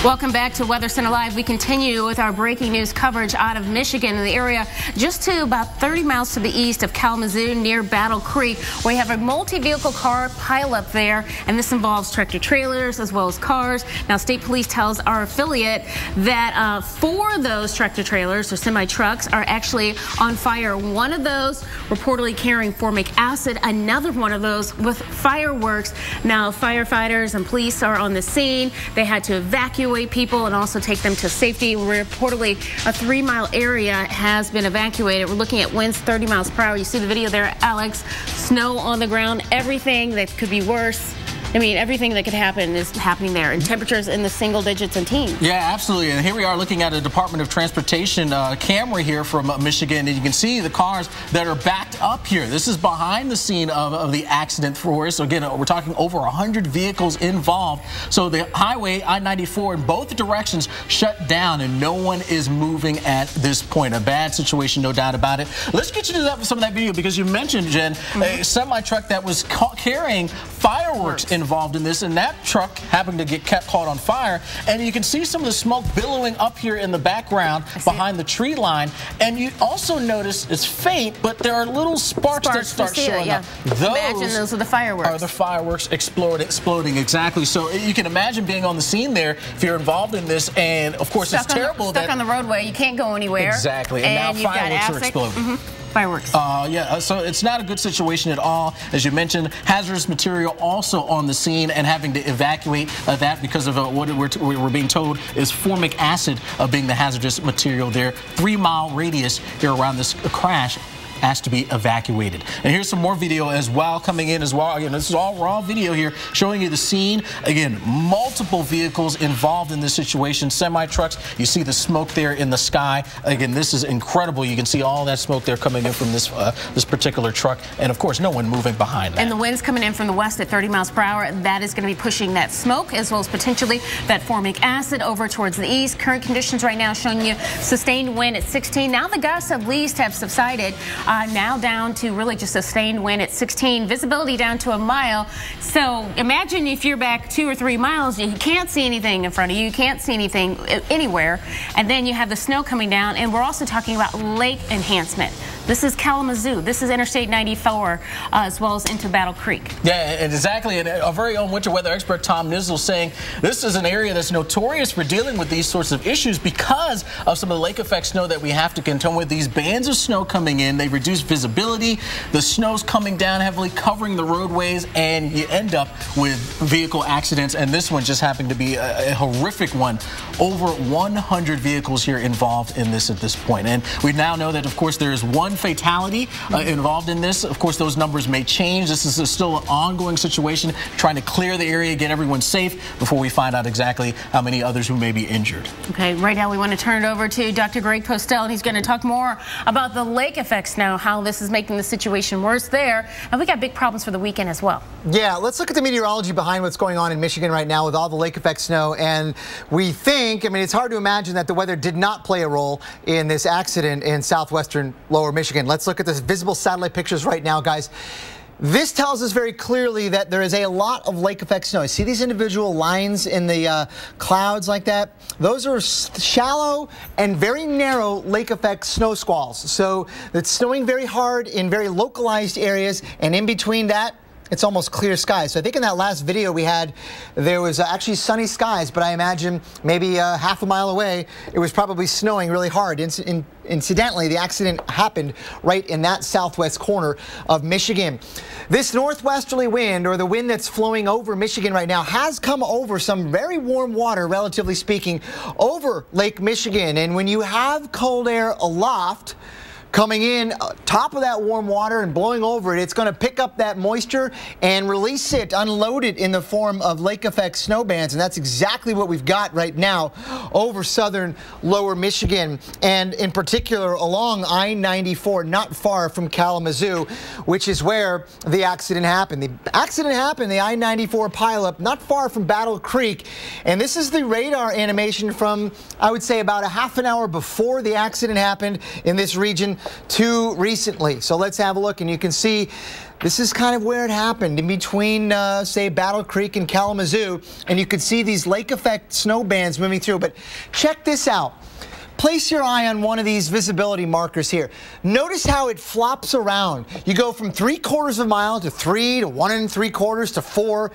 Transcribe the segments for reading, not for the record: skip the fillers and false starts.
Welcome back to Weather Center Live. We continue with our breaking news coverage out of Michigan in the area just to about 30 miles to the east of Kalamazoo near Battle Creek. We have a multi-vehicle car pileup there, and this involves tractor trailers as well as cars. Now, State Police tells our affiliate that 4 of those tractor trailers or semi-trucks are actually on fire. One of those reportedly carrying formic acid, another one of those with fireworks. Now, firefighters and police are on the scene. They had to evacuate people and also take them to safety. Reportedly, a 3-mile area has been evacuated. We're looking at winds 30 miles per hour. You see the video there, Alex. Snow on the ground, everything that could be worse. I mean, everything that could happen is happening there, and temperatures in the single digits and teens. Yeah, absolutely. And here we are looking at a Department of Transportation camera here from Michigan, and you can see the cars that are backed up here. This is behind the scene of the accident for us. So again, we're talking over 100 vehicles involved. So the highway I-94 in both directions shut down, and no one is moving at this point. A bad situation, no doubt about it. Let's get you to some of that video, because you mentioned, Jen, a semi-truck that was carrying fireworks involved in this, and that truck happened to get caught on fire, and you can see some of the smoke billowing up here in the background behind the tree line. And you also notice it's faint, but there are little sparks that start showing up. Imagine those are the fireworks. Are the fireworks exploding, exactly. So you can imagine being on the scene there if you're involved in this, and of course it's terrible. Stuck on the roadway, you can't go anywhere. Exactly, and now fireworks are exploding. Fireworks. So it's not a good situation at all. As you mentioned, hazardous material also on the scene and having to evacuate that because of what we're being told is formic acid being the hazardous material there. 3-mile radius here around this crash asked to be evacuated. And here's some more video as well coming in as well. Again, this is all raw video here showing you the scene. Again, multiple vehicles involved in this situation. Semi-trucks, you see the smoke there in the sky. Again, this is incredible. You can see all that smoke there coming in from this particular truck, and of course no one moving behind that. And the wind's coming in from the west at 30 miles per hour. That is going to be pushing that smoke as well as potentially that formic acid over towards the east. Current conditions right now showing you sustained wind at 16. Now the gusts at least have subsided. Now down to really just sustained wind at 16, visibility down to 1 mile. So imagine if you're back 2 or 3 miles, you can't see anything in front of you, you can't see anything anywhere, and then you have the snow coming down. And we're also talking about lake enhancement. This is Kalamazoo. This is Interstate 94, as well as into Battle Creek. Yeah, exactly. And our very own winter weather expert, Tom Nizzle, saying this is an area that's notorious for dealing with these sorts of issues because of some of the lake effect snow that we have to contend with. These bands of snow coming in, they reduce visibility. The snow's coming down heavily, covering the roadways, and you end up with vehicle accidents. And this one just happened to be a horrific one. Over 100 vehicles here involved in this at this point. And we now know that, of course, there is one fatality involved in this. Of course, those numbers may change. This is still an ongoing situation, trying to clear the area, get everyone safe before we find out exactly how many others who may be injured. Okay, right now we want to turn it over to Dr. Greg Postel, and he's going to talk more about the lake effects now, how this is making the situation worse there. And we got big problems for the weekend as well. Yeah, let's look at the meteorology behind what's going on in Michigan right now with all the lake effect snow. And we think, I mean, it's hard to imagine that the weather did not play a role in this accident in southwestern lower Michigan. Let's look at the visible satellite pictures right now, guys. This tells us very clearly that there is a lot of lake effect snow. See these individual lines in the clouds like that? Those are shallow and very narrow lake effect snow squalls. So it's snowing very hard in very localized areas, and in between that, it's almost clear skies. So I think in that last video we had, there was actually sunny skies, but I imagine maybe half a mile away, it was probably snowing really hard. Incidentally, the accident happened right in that southwest corner of Michigan. This northwesterly wind, or the wind that's flowing over Michigan right now, has come over some very warm water, relatively speaking, over Lake Michigan. And when you have cold air aloft, coming in top of that warm water and blowing over it, it's going to pick up that moisture and release it, unload it in the form of lake effect snow bands. And that's exactly what we've got right now over southern lower Michigan, and in particular along I-94, not far from Kalamazoo, which is where the accident happened. The accident happened, the I-94 pileup, not far from Battle Creek. And this is the radar animation from, I would say, about a half an hour before the accident happened in this region too recently. So let's have a look, and you can see this is kind of where it happened, in between, say, Battle Creek and Kalamazoo, and you can see these lake effect snow bands moving through. But check this out. Place your eye on one of these visibility markers here. Notice how it flops around. You go from 3/4 of a mile to 3 to 1 3/4 to 4.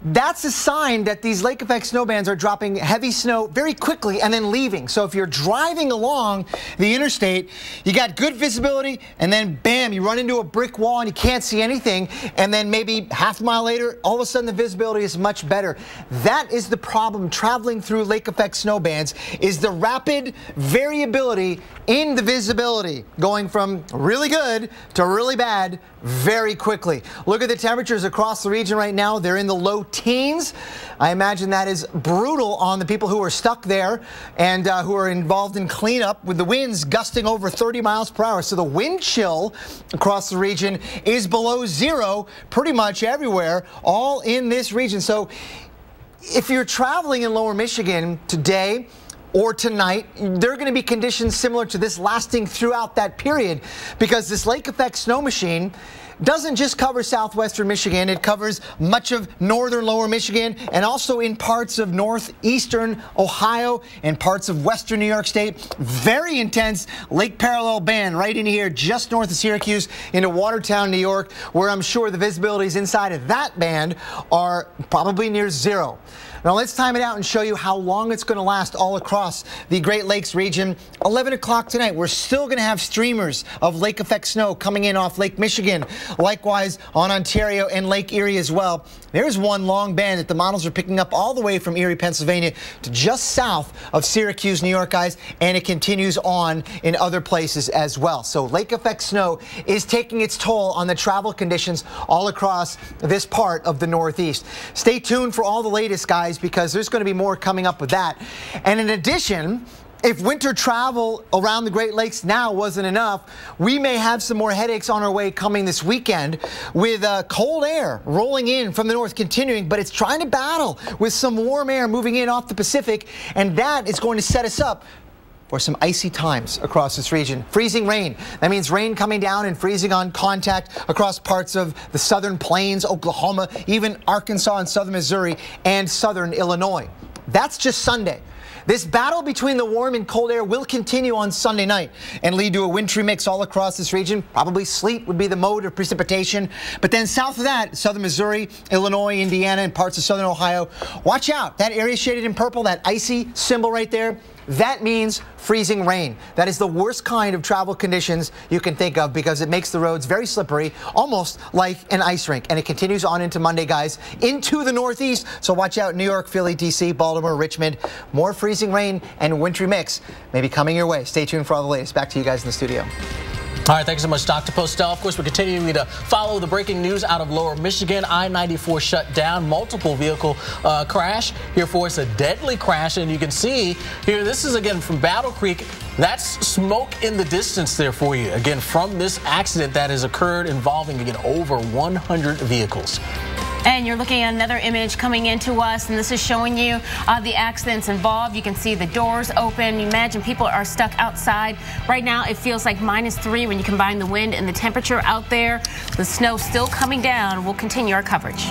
That's a sign that these lake effect snow bands are dropping heavy snow very quickly and then leaving. So if you're driving along the interstate, you got good visibility, and then bam, you run into a brick wall and you can't see anything, and then maybe half a mile later, all of a sudden the visibility is much better. That is the problem traveling through lake effect snow bands, is the rapid variability in the visibility, going from really good to really bad very quickly. Look at the temperatures across the region right now. They're in the low teens. I imagine that is brutal on the people who are stuck there and who are involved in cleanup, with the winds gusting over 30 miles per hour. So the wind chill across the region is below zero pretty much everywhere, all in this region. So if you're traveling in lower Michigan today or tonight, there are going to be conditions similar to this lasting throughout that period, because this lake effect snow machine doesn't just cover southwestern Michigan. It covers much of northern lower Michigan, and also in parts of northeastern Ohio and parts of western New York State. Very intense lake parallel band right in here just north of Syracuse into Watertown, New York, where I'm sure the visibilities inside of that band are probably near zero. Now let's time it out and show you how long it's going to last all across the Great Lakes region. 11 o'clock tonight, we're still going to have streamers of lake effect snow coming in off Lake Michigan. Likewise on Ontario and Lake Erie as well. There's one long band that the models are picking up all the way from Erie, Pennsylvania to just south of Syracuse, New York, guys, and it continues on in other places as well. So lake effect snow is taking its toll on the travel conditions all across this part of the Northeast. Stay tuned for all the latest, guys, because there's going to be more coming up with that. And in addition, if winter travel around the Great Lakes now wasn't enough, we may have some more headaches on our way coming this weekend, with cold air rolling in from the north continuing, but it's trying to battle with some warm air moving in off the Pacific, and that is going to set us up for some icy times across this region. Freezing rain. That means rain coming down and freezing on contact across parts of the southern plains, Oklahoma, even Arkansas and southern Missouri and southern Illinois. That's just Sunday. This battle between the warm and cold air will continue on Sunday night and lead to a wintry mix all across this region. Probably sleet would be the mode of precipitation. But then south of that, southern Missouri, Illinois, Indiana, and parts of southern Ohio, watch out. That area shaded in purple, that icy symbol right there, that means freezing rain. That is the worst kind of travel conditions you can think of, because it makes the roads very slippery, almost like an ice rink. And it continues on into Monday, guys, into the Northeast. So watch out, New York, Philly, D.C., Baltimore, Richmond. More freezing rain and wintry mix may be coming your way. Stay tuned for all the latest. Back to you guys in the studio. All right, thanks so much, Dr. Postel. Of course, we're continuing to follow the breaking news out of lower Michigan. I-94 shut down, multiple vehicle crash here for us, a deadly crash. And you can see here, this is again from Battle Creek. That's smoke in the distance there for you. Again, from this accident that has occurred involving, again, over 100 vehicles. And you're looking at another image coming into us, and this is showing you the accidents involved. You can see the doors open. You imagine people are stuck outside. Right now, it feels like -3 when you combine the wind and the temperature out there. The snow still coming down. We'll continue our coverage.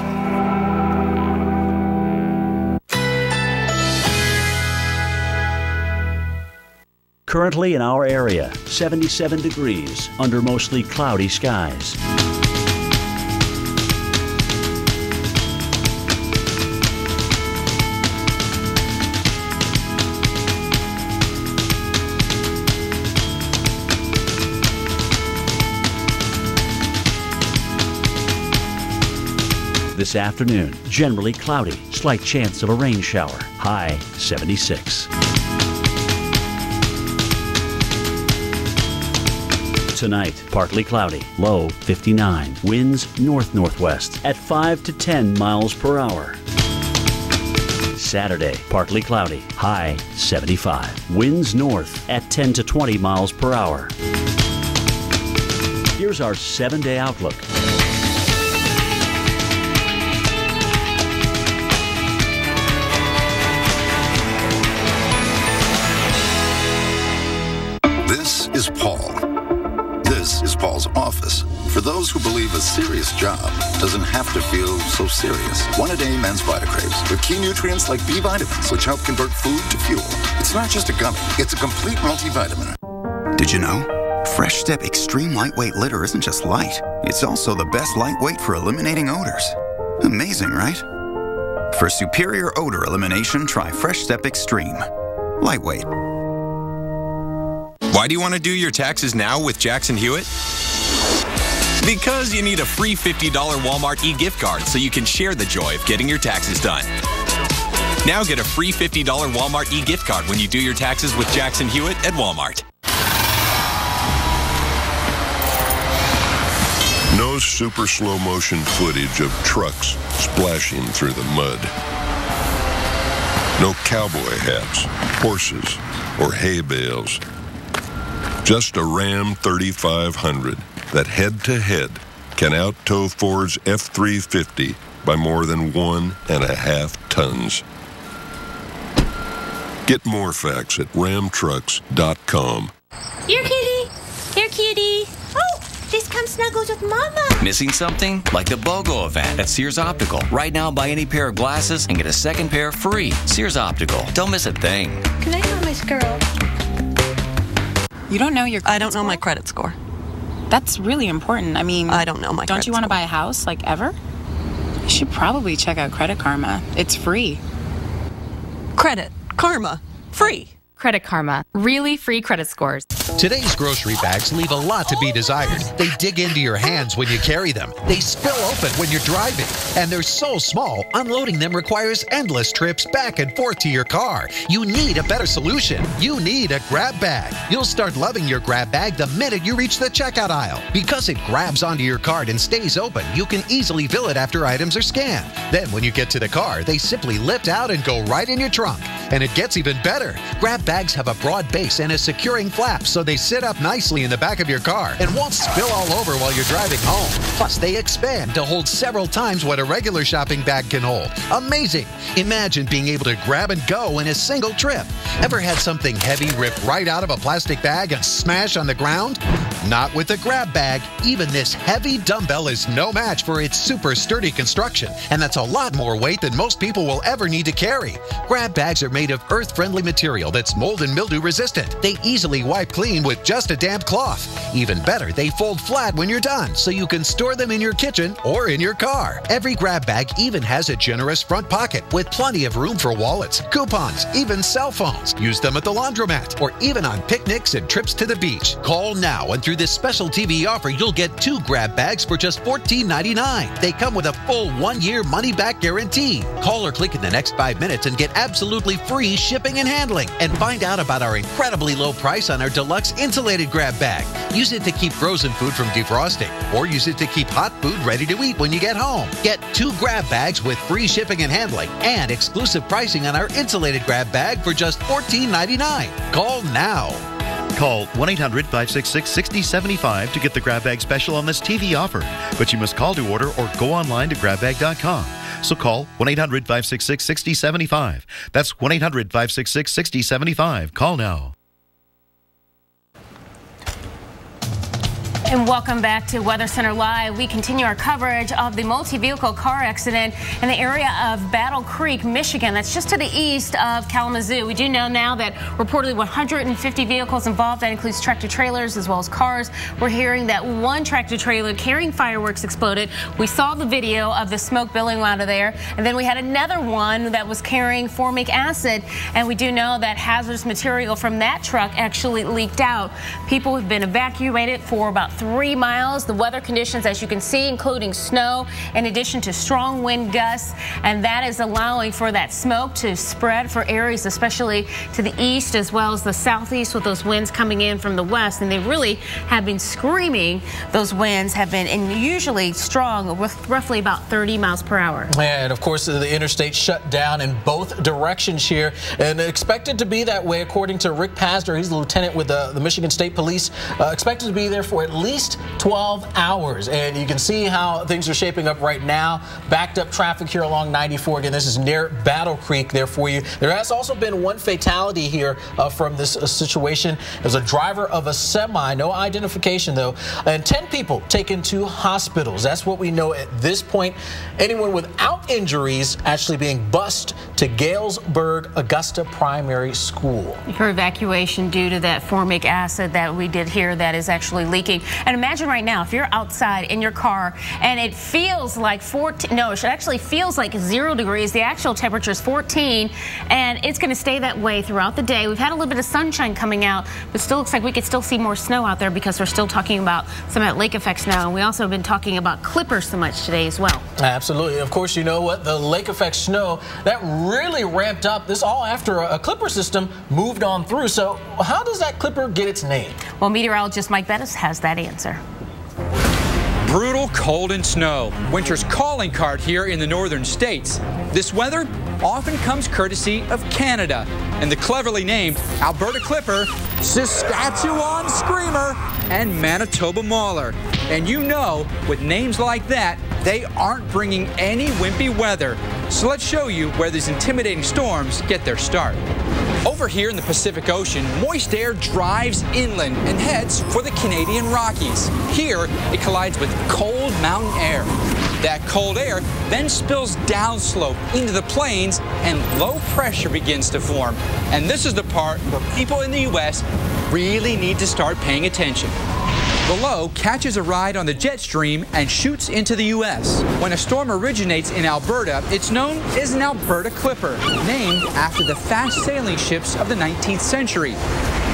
Currently in our area, 77 degrees under mostly cloudy skies. This afternoon, generally cloudy, slight chance of a rain shower, high 76. Tonight, partly cloudy, low 59. Winds north-northwest at 5 to 10 miles per hour. Saturday, partly cloudy, high 75. Winds north at 10 to 20 miles per hour. Here's our 7-day outlook. This is Paul. serious job doesn't have to feel so serious. One-a-day men's Vitacraves with key nutrients like B vitamins, which help convert food to fuel. It's not just a gummy, it's a complete multivitamin. Did you know? Fresh Step Extreme Lightweight Litter isn't just light, it's also the best lightweight for eliminating odors. Amazing, right? For superior odor elimination, try Fresh Step Extreme Lightweight. Why do you want to do your taxes now with Jackson Hewitt? Because you need a free $50 Walmart e-gift card so you can share the joy of getting your taxes done. Now get a free $50 Walmart e-gift card when you do your taxes with Jackson Hewitt at Walmart. No super slow motion footage of trucks splashing through the mud. No cowboy hats, horses, or hay bales. Just a Ram 3500 that head-to-head can out-tow Ford's F-350 by more than 1.5 tons. Get more facts at ramtrucks.com. Here, kitty. Here, kitty. Oh, please come snuggles with Mama. Missing something? Like the BOGO event at Sears Optical. Right now, buy any pair of glasses and get a second pair free. Sears Optical. Don't miss a thing. Good night, Mama's girl. You don't know your credit I don't know my credit score. That's really important. I mean, I don't know my credit score. Don't you want to buy a house, like, ever? You should probably check out Credit Karma. It's free. Credit Karma. Free. Credit Karma. Really free credit scores. Today's grocery bags leave a lot to be desired. They dig into your hands when you carry them. They spill open when you're driving. And they're so small, unloading them requires endless trips back and forth to your car. You need a better solution. You need a grab bag. You'll start loving your grab bag the minute you reach the checkout aisle. Because it grabs onto your card and stays open, you can easily fill it after items are scanned. Then when you get to the car, they simply lift out and go right in your trunk. And it gets even better. Grab bags have a broad base and a securing flap, so they sit up nicely in the back of your car and won't spill all over while you're driving home. Plus, they expand to hold several times what a regular shopping bag can hold. Amazing! Imagine being able to grab and go in a single trip. Ever had something heavy rip right out of a plastic bag and smash on the ground? Not with a grab bag. Even this heavy dumbbell is no match for its super sturdy construction, and that's a lot more weight than most people will ever need to carry. Grab bags are made of earth-friendly material that's mold and mildew resistant. They easily wipe clean with just a damp cloth. Even better, they fold flat when you're done, so you can store them in your kitchen or in your car. Every grab bag even has a generous front pocket with plenty of room for wallets, coupons, even cell phones. Use them at the laundromat or even on picnics and trips to the beach. Call now, and through this special TV offer, you'll get 2 grab bags for just $14.99. They come with a full 1-year money-back guarantee. Call or click in the next 5 minutes and get absolutely free shipping and handling. And find out about our incredibly low price on our deluxe insulated grab bag. Use it to keep frozen food from defrosting, or use it to keep hot food ready to eat when you get home. Get 2 grab bags with free shipping and handling and exclusive pricing on our insulated grab bag for just $14.99. Call now. Call 1-800-566-6075 to get the grab bag special on this TV offer. But you must call to order or go online to grabbag.com. So call 1-800-566-6075. That's 1-800-566-6075. Call now. And welcome back to Weather Center Live. We continue our coverage of the multi-vehicle car accident in the area of Battle Creek, Michigan. That's just to the east of Kalamazoo. We do know now that reportedly 150 vehicles involved. That includes tractor trailers as well as cars. We're hearing that one tractor trailer carrying fireworks exploded. We saw the video of the smoke billowing out of there. And then we had another one that was carrying formic acid. And we do know that hazardous material from that truck actually leaked out. People have been evacuated for about 3 miles. The weather conditions, as you can see, including snow, in addition to strong wind gusts, and that is allowing for that smoke to spread for areas, especially to the east as well as the southeast, with those winds coming in from the west. And they really have been screaming. Those winds have been unusually strong, with roughly about 30 miles per hour. And of course, the interstate shut down in both directions here, and expected to be that way according to Rick Pazder. He's the lieutenant with the Michigan State Police. Expected to be there for at least least 12 hours. And you can see how things are shaping up right now. Backed up traffic here along 94. Again, this is near Battle Creek there for you. There has also been one fatality here from this situation. There's a driver of a semi, no identification though, and 10 people taken to hospitals. That's what we know at this point. Anyone without injuries actually being bused to Galesburg Augusta Primary School. For evacuation due to that formic acid that we did here that is actually leaking. And imagine right now if you're outside in your car and it feels like 14, no, it actually feels like 0 degrees. The actual temperature is 14 and it's going to stay that way throughout the day. We've had a little bit of sunshine coming out, but still looks like we could still see more snow out there because we're still talking about some of that lake effect snow. And we also have been talking about clippers so much today as well. Absolutely. Of course, you know what? The lake effect snow, that really ramped up. This all after a clipper system moved on through. So how does that clipper get its name? Well, meteorologist Mike Bettis has that answer. Brutal cold and snow. Winter's calling card here in the northern states. This weather often comes courtesy of Canada and the cleverly named Alberta Clipper, Saskatchewan Screamer, and Manitoba Mauler. And you know, with names like that, they aren't bringing any wimpy weather. So let's show you where these intimidating storms get their start. Over here in the Pacific Ocean, moist air drives inland and heads for the Canadian Rockies. Here, it collides with cold mountain air. That cold air then spills downslope into the plains and low pressure begins to form. And this is the part where people in the U.S. really need to start paying attention. The low catches a ride on the jet stream and shoots into the U.S. When a storm originates in Alberta, it's known as an Alberta Clipper, named after the fast sailing ships of the 19th century.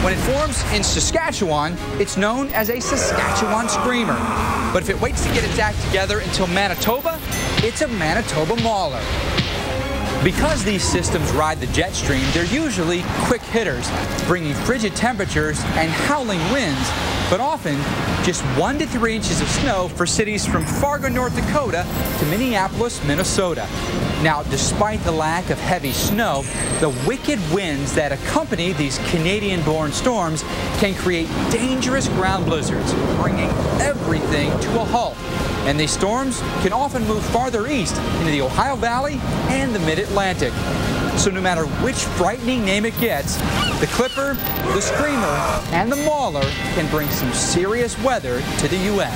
When it forms in Saskatchewan, it's known as a Saskatchewan Screamer. But if it waits to get its act together until Manitoba, it's a Manitoba Mauler. Because these systems ride the jet stream, they're usually quick hitters, bringing frigid temperatures and howling winds, but often just 1 to 3 inches of snow for cities from Fargo, North Dakota to Minneapolis, Minnesota. Now, despite the lack of heavy snow, the wicked winds that accompany these Canadian-born storms can create dangerous ground blizzards, bringing everything to a halt. And these storms can often move farther east into the Ohio Valley and the Mid-Atlantic. So no matter which frightening name it gets, the Clipper, the Screamer, and the Mauler can bring some serious weather to the U.S.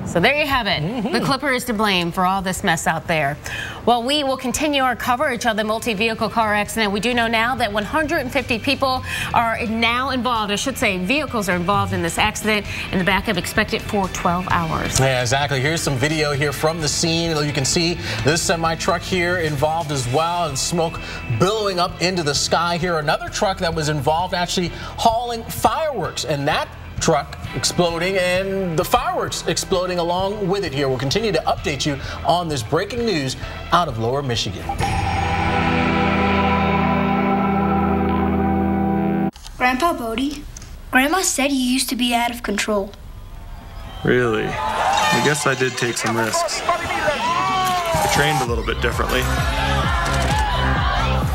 So there you have it. The Clipper is to blame for all this mess out there. Well, we will continue our coverage of the multi-vehicle car accident. We do know now that 150 people are now involved. I should say vehicles are involved in this accident, and the backup expected for 12 hours. Yeah, exactly. Here's some video here from the scene. You can see this semi-truck here involved as well, and smoke billowing up into the sky here. Another truck that was involved actually hauling fireworks, and that truck exploding and the fireworks exploding along with it here. We'll continue to update you on this breaking news out of Lower Michigan. Grandpa Bodie, Grandma said you used to be out of control. Really? I guess I did take some risks. I trained a little bit differently.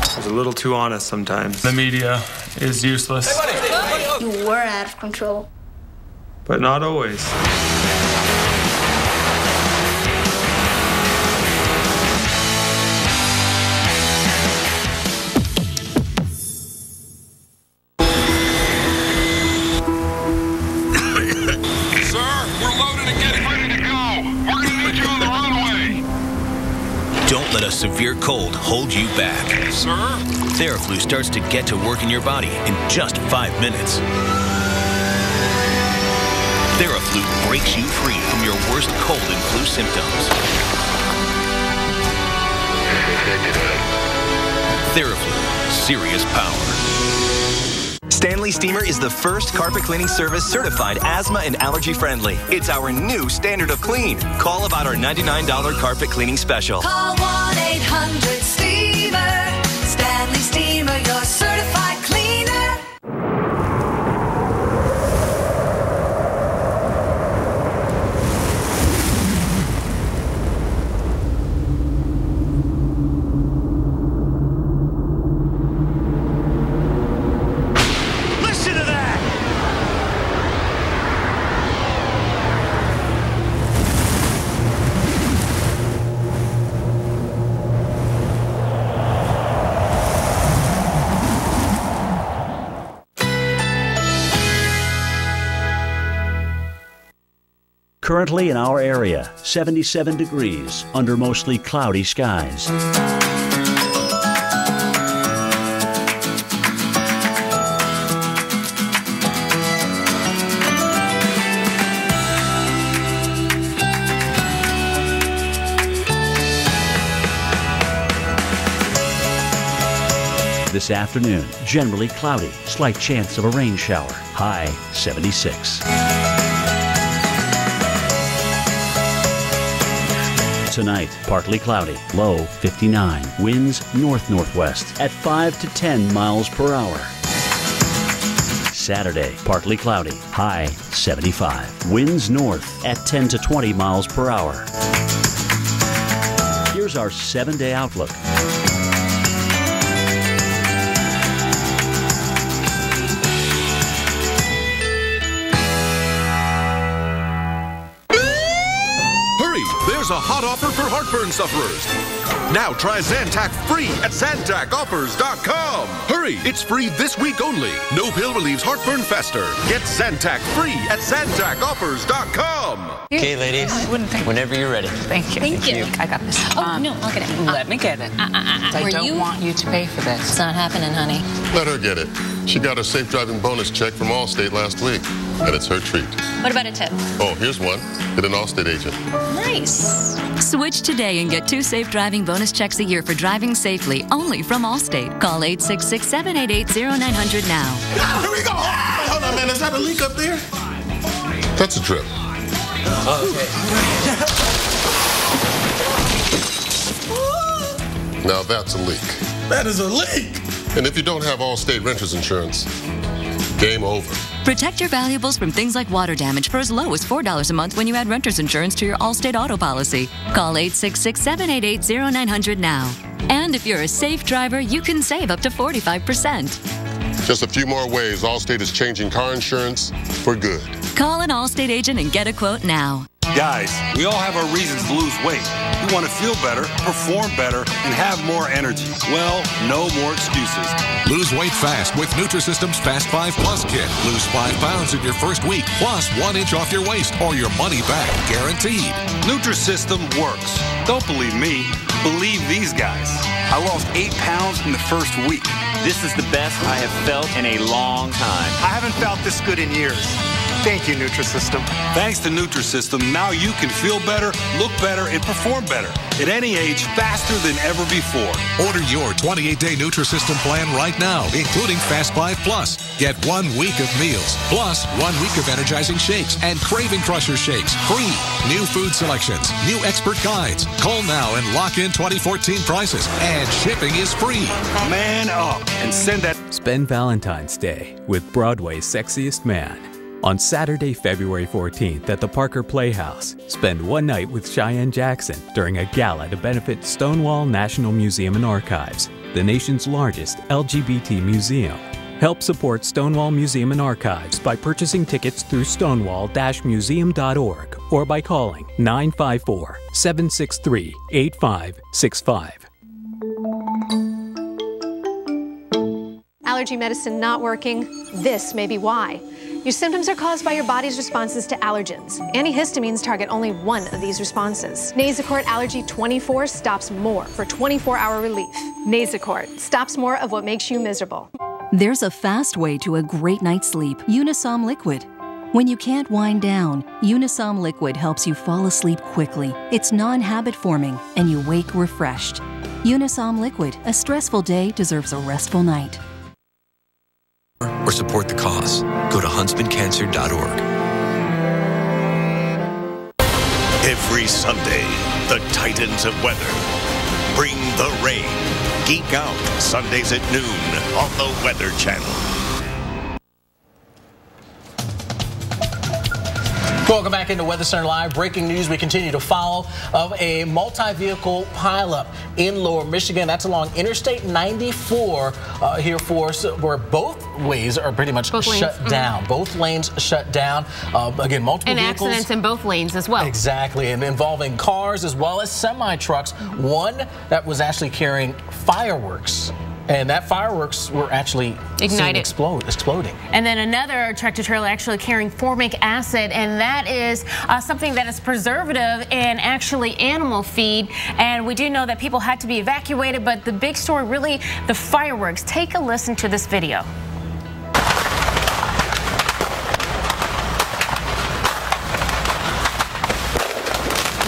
I was a little too honest sometimes. The media is useless. You were out of control. But not always. Don't let a severe cold hold you back. Sir? Theraflu starts to get to work in your body in just 5 minutes. Theraflu breaks you free from your worst cold and flu symptoms. Theraflu, serious power. Stanley Steamer is the first carpet cleaning service certified asthma and allergy friendly. It's our new standard of clean. Call about our $99 carpet cleaning special. Call 1-800-STEAMER. Stanley Steamer, your certified cleaner. Currently in our area, 77 degrees under mostly cloudy skies. This afternoon, generally cloudy, slight chance of a rain shower, high 76. Tonight, partly cloudy, low 59. Winds north-northwest at 5 to 10 miles per hour. Saturday, partly cloudy, high 75. Winds north at 10 to 20 miles per hour. Here's our 7-day outlook. There's a hot offer for heartburn sufferers. Now try Zantac free at ZantacOffers.com. Hurry, it's free this week only. No pill relieves heartburn faster. Get Zantac free at ZantacOffers.com. Okay, ladies, whenever you're ready. Thank you. Thank you. I got this. Oh, no, I'll get it. Let me get it. I don't want you to pay for this. It's not happening, honey. Let her get it. She got her safe driving bonus check from Allstate last week, and it's her treat. What about a tip? Oh, here's one. Get an Allstate agent. Nice. Switch today and get 2 safe driving bonus checks a year for driving safely, only from Allstate. Call 866-788-0900 now. Here we go. Hold on, man. Is that a leak up there? That's a drip. Now that's a leak. That is a leak. And if you don't have Allstate Renters Insurance, game over. Protect your valuables from things like water damage for as low as $4 a month when you add renter's insurance to your Allstate auto policy. Call 866-788-0900 now. And if you're a safe driver, you can save up to 45%. Just a few more ways Allstate is changing car insurance for good. Call an Allstate agent and get a quote now. Guys, we all have our reasons to lose weight. We want to feel better, perform better, and have more energy. Well, no more excuses. Lose weight fast with Nutrisystem's Fast 5 Plus kit. Lose 5 pounds in your first week, plus 1 inch off your waist or your money back, guaranteed. Nutrisystem works. Don't believe me. Believe these guys. I lost 8 pounds in the first week. This is the best I have felt in a long time. I haven't felt this good in years. Thank you, Nutrisystem. Thanks to Nutrisystem, now you can feel better, look better, and perform better at any age faster than ever before. Order your 28-day Nutrisystem plan right now, including Fast 5 Plus. Get 1 week of meals, plus 1 week of energizing shakes and Craving Crusher shakes free. New food selections, new expert guides. Call now and lock in 2014 prices, and shipping is free. Man up and send that. Spend Valentine's Day with Broadway's Sexiest Man. On Saturday, February 14th at the Parker Playhouse, spend 1 night with Cheyenne Jackson during a gala to benefit Stonewall National Museum and Archives, the nation's largest LGBT museum. Help support Stonewall Museum and Archives by purchasing tickets through stonewall-museum.org or by calling 954-763-8565. Allergy medicine not working? This may be why. Your symptoms are caused by your body's responses to allergens. Antihistamines target only one of these responses. Nasacort Allergy 24 stops more for 24-hour relief. Nasacort stops more of what makes you miserable. There's a fast way to a great night's sleep. Unisom Liquid. When you can't wind down, Unisom Liquid helps you fall asleep quickly. It's non-habit forming, and you wake refreshed. Unisom Liquid. A stressful day deserves a restful night. Or support the cause. Go to huntsmancancer.org. Every Sunday, the Titans of weather bring the rain. Geek Out, Sundays at noon on the Weather Channel. Welcome back into Weather Center Live. Breaking news we continue to follow of a multi-vehicle pileup in Lower Michigan. That's along Interstate 94 here for us, where both ways are pretty much shut down. Both lanes shut down. Again, multiple vehicles. And accidents in both lanes as well. Exactly, and involving cars as well as semi-trucks. One that was actually carrying fireworks And that fireworks were actually ignited, exploding. And then another tractor trailer actually carrying formic acid, and that is something that is preservative and actually animal feed. And we do know that people had to be evacuated, but the big story, really, the fireworks. Take a listen to this video.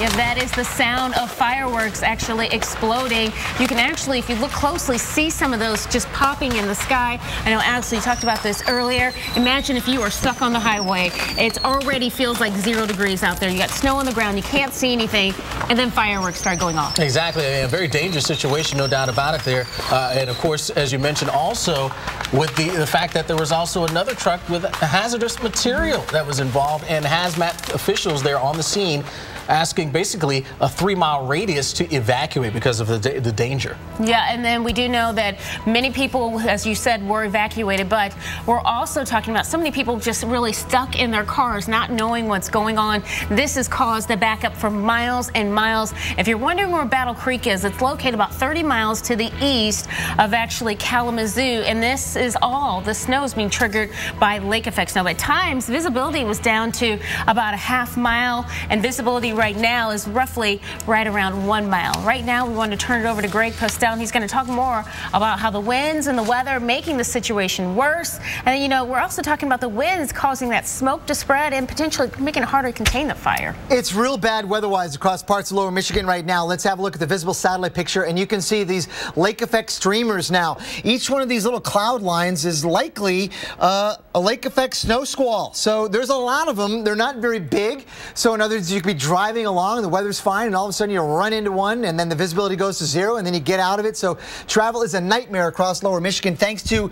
Yeah, that is the sound of fireworks actually exploding. You can actually, if you look closely, see some of those just popping in the sky. I know, Alex, you talked about this earlier. Imagine if you are stuck on the highway. It already feels like 0 degrees out there. You got snow on the ground. You can't see anything. And then fireworks start going off. Exactly. A very dangerous situation, no doubt about it there. And, of course, as you mentioned, also with the fact that there was also another truck with hazardous material that was involved, and hazmat officials there on the scene asking basically a 3-mile radius to evacuate because of the danger. Yeah, and then we do know that many people, as you said, were evacuated, but we're also talking about so many people just really stuck in their cars, not knowing what's going on. This has caused a backup for miles and miles. If you're wondering where Battle Creek is, it's located about 30 miles to the east of actually Kalamazoo, and this is all the snow is being triggered by lake effects. Now, at times, visibility was down to about a half mile, and visibility right now is roughly right around 1 mile. Right now, we want to turn it over to Greg Postell, and he's going to talk more about how the winds and the weather are making the situation worse. And then, you know, we're also talking about the winds causing that smoke to spread and potentially making it harder to contain the fire. It's real bad weather-wise across parts of lower Michigan right now. Let's have a look at the visible satellite picture, and you can see these lake effect streamers now. Each one of these little cloud lines is likely a lake effect snow squall. So there's a lot of them. They're not very big. So in other words, you could be driving along and the weather's fine, and all of a sudden you run into one, and then the visibility goes to 0, and then you get out of it. So travel is a nightmare across lower Michigan thanks to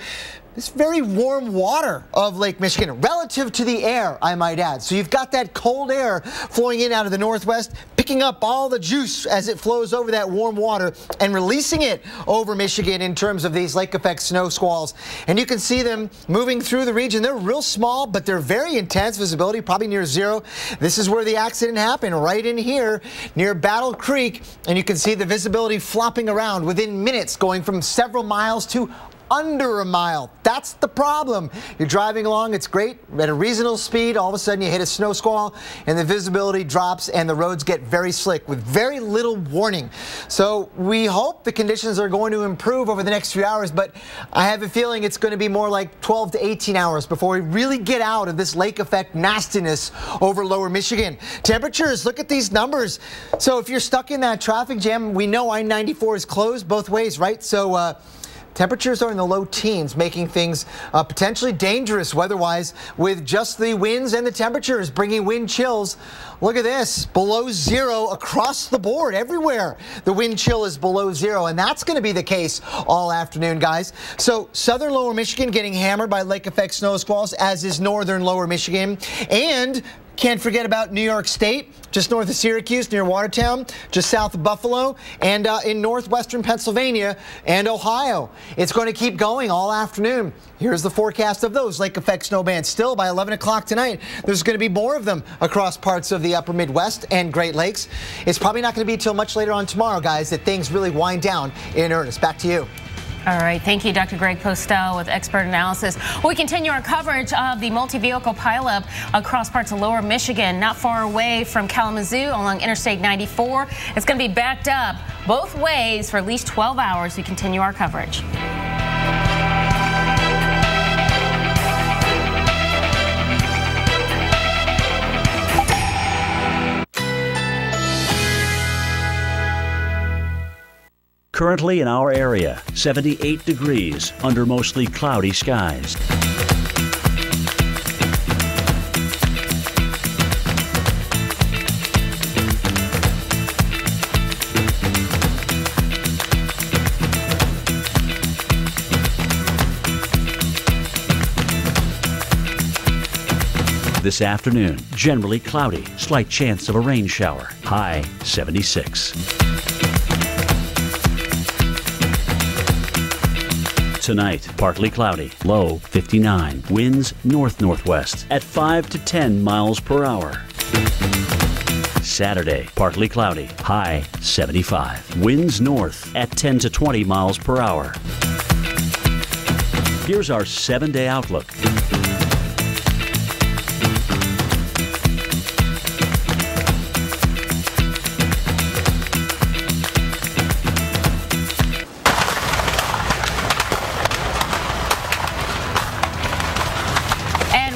this very warm water of Lake Michigan, relative to the air, I might add. So you've got that cold air flowing in out of the northwest, picking up all the juice as it flows over that warm water and releasing it over Michigan in terms of these lake effect snow squalls. And you can see them moving through the region. They're real small, but they're very intense visibility, probably near 0. This is where the accident happened, right in here near Battle Creek. And you can see the visibility flopping around within minutes, going from several miles to under a mile. That's the problem. You're driving along, it's great, at a reasonable speed, all of a sudden you hit a snow squall and the visibility drops and the roads get very slick with very little warning. So we hope the conditions are going to improve over the next few hours, but I have a feeling it's going to be more like 12 to 18 hours before we really get out of this lake effect nastiness over lower Michigan. Temperatures, look at these numbers. So if you're stuck in that traffic jam, we know I-94 is closed both ways, right? So temperatures are in the low teens, making things potentially dangerous weather-wise with just the winds and the temperatures bringing wind chills. Look at this, below 0 across the board everywhere. The wind chill is below 0, and that's going to be the case all afternoon, guys. So southern lower Michigan getting hammered by lake effect snow squalls, as is northern lower Michigan. And can't forget about New York State, just north of Syracuse, near Watertown, just south of Buffalo, and in northwestern Pennsylvania and Ohio. It's going to keep going all afternoon. Here's the forecast of those lake effect snow bands. Still, by 11 o'clock tonight, there's going to be more of them across parts of the upper Midwest and Great Lakes. It's probably not going to be till much later on tomorrow, guys, that things really wind down in earnest. Back to you. All right, thank you, Dr. Greg Postell with expert analysis. We continue our coverage of the multi-vehicle pileup across parts of lower Michigan, not far away from Kalamazoo along Interstate 94. It's going to be backed up both ways for at least 12 hours. We continue our coverage. Currently in our area, 78 degrees under mostly cloudy skies. This afternoon, generally cloudy, slight chance of a rain shower, high 76. Tonight, partly cloudy, low 59. Winds north-northwest at 5 to 10 miles per hour. Saturday, partly cloudy, high 75. Winds north at 10 to 20 miles per hour. Here's our 7-day outlook.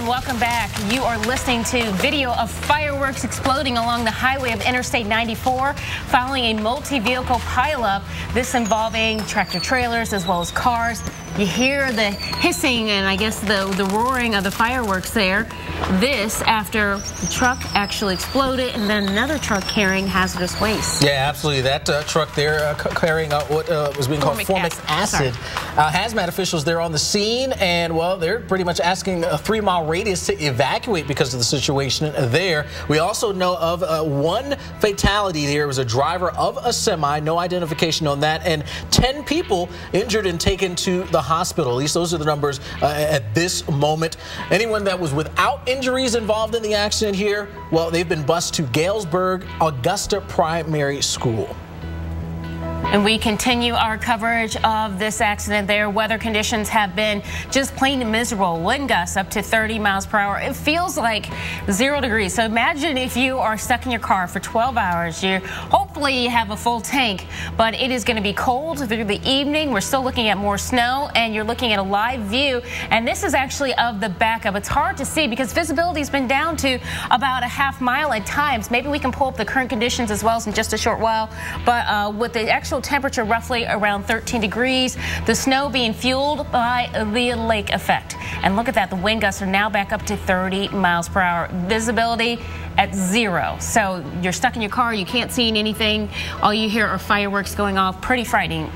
Welcome back. You are listening to video of fireworks exploding along the highway of Interstate 94 following a multi-vehicle pileup. This involving tractor trailers as well as cars. You hear the hissing and I guess the roaring of the fireworks there. This after the truck actually exploded and then another truck carrying hazardous waste. Yeah, absolutely. That truck there carrying what was being called formic acid. Hazmat officials there on the scene, and well, they're pretty much asking a 3-mile radius to evacuate because of the situation there. We also know of one fatality there. It was a driver of a semi, no identification on that, and 10 people injured and taken to the hospital. At least those are the numbers at this moment. Anyone that was without injuries involved in the accident here, well, they've been bused to Galesburg Augusta Primary School. And we continue our coverage of this accident there. Weather conditions have been just plain miserable. Wind gusts up to 30 miles per hour. It feels like 0 degrees. So imagine if you are stuck in your car for 12 hours. Hopefully you have a full tank, but it is going to be cold through the evening. We're still looking at more snow, and you're looking at a live view. And this is actually of the backup. It's hard to see because visibility has been down to about a half mile at times. Maybe we can pull up the current conditions as well in just a short while. But with the actual temperature roughly around 13 degrees, the snow being fueled by the lake effect. And look at that, the wind gusts are now back up to 30 miles per hour. Visibility at 0. So you're stuck in your car, you can't see anything. All you hear are fireworks going off. Pretty frightening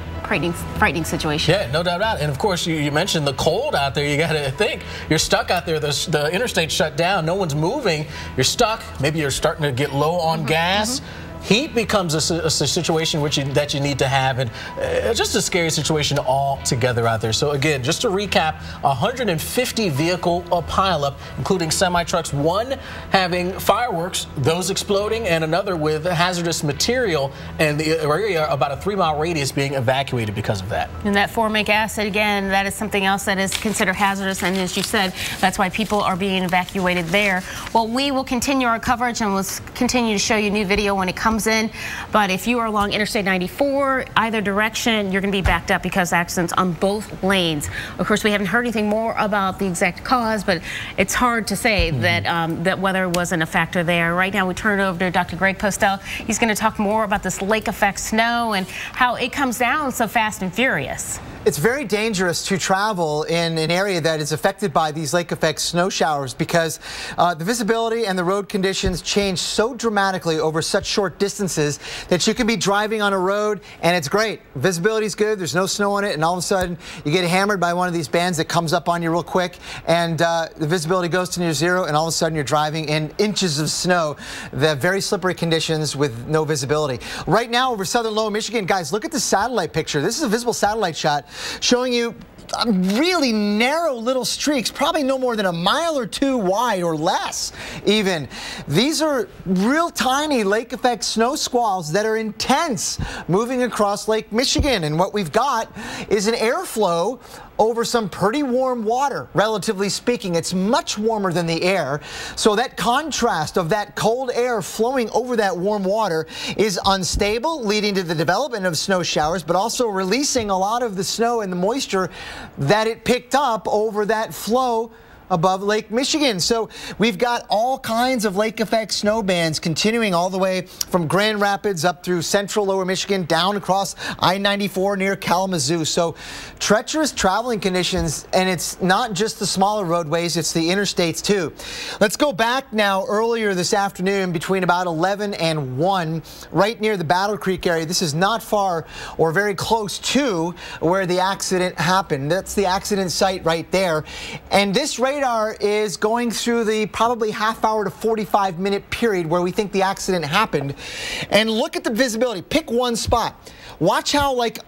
situation. Yeah, no doubt about it. And of course, you mentioned the cold out there. You got to think you're stuck out there. The interstate's shut down. No one's moving. You're stuck. Maybe you're starting to get low on gas. Heat becomes a situation that you need to have, and just a scary situation altogether out there. So again, just to recap, 150 vehicle pileup, including semi-trucks, one having fireworks, those exploding, and another with hazardous material, and the area about a 3-mile radius being evacuated because of that. And that formic acid, again, that is something else that is considered hazardous, and as you said, that's why people are being evacuated there. Well, we will continue our coverage and we'll continue to show you new video when it comes in. But if you are along Interstate 94, either direction, you're going to be backed up because accidents on both lanes. Of course, we haven't heard anything more about the exact cause, but it's hard to say that weather wasn't a factor there. Right now, we turn it over to Dr. Greg Postel. He's going to talk more about this lake effect snow and how it comes down so fast and furious. It's very dangerous to travel in an area that is affected by these lake effect snow showers because the visibility and the road conditions change so dramatically over such short distances that you can be driving on a road and it's great. Visibility is good, there's no snow on it, and all of a sudden you get hammered by one of these bands that comes up on you real quick, and the visibility goes to near 0, and all of a sudden you're driving in inches of snow. The very slippery conditions with no visibility. Right now over southern Lower Michigan, guys, look at the satellite picture. This is a visible satellite shot showing you really narrow little streaks, probably no more than a mile or 2 wide or less even. These are real tiny lake effect snow squalls that are intense moving across Lake Michigan, and what we've got is an airflow over some pretty warm water, relatively speaking. It's much warmer than the air. So that contrast of that cold air flowing over that warm water is unstable, leading to the development of snow showers, but also releasing a lot of the snow and the moisture that it picked up over that flow above Lake Michigan. So we've got all kinds of lake effect snow bands continuing all the way from Grand Rapids up through central Lower Michigan, down across I-94 near Kalamazoo. So treacherous traveling conditions, and it's not just the smaller roadways, it's the interstates too. Let's go back now earlier this afternoon between about 11 and 1, right near the Battle Creek area. This is not far or very close to where the accident happened. That's the accident site right there. And this radar is going through the probably half-hour to 45-minute period where we think the accident happened. And look at the visibility. Pick one spot. Watch how, like,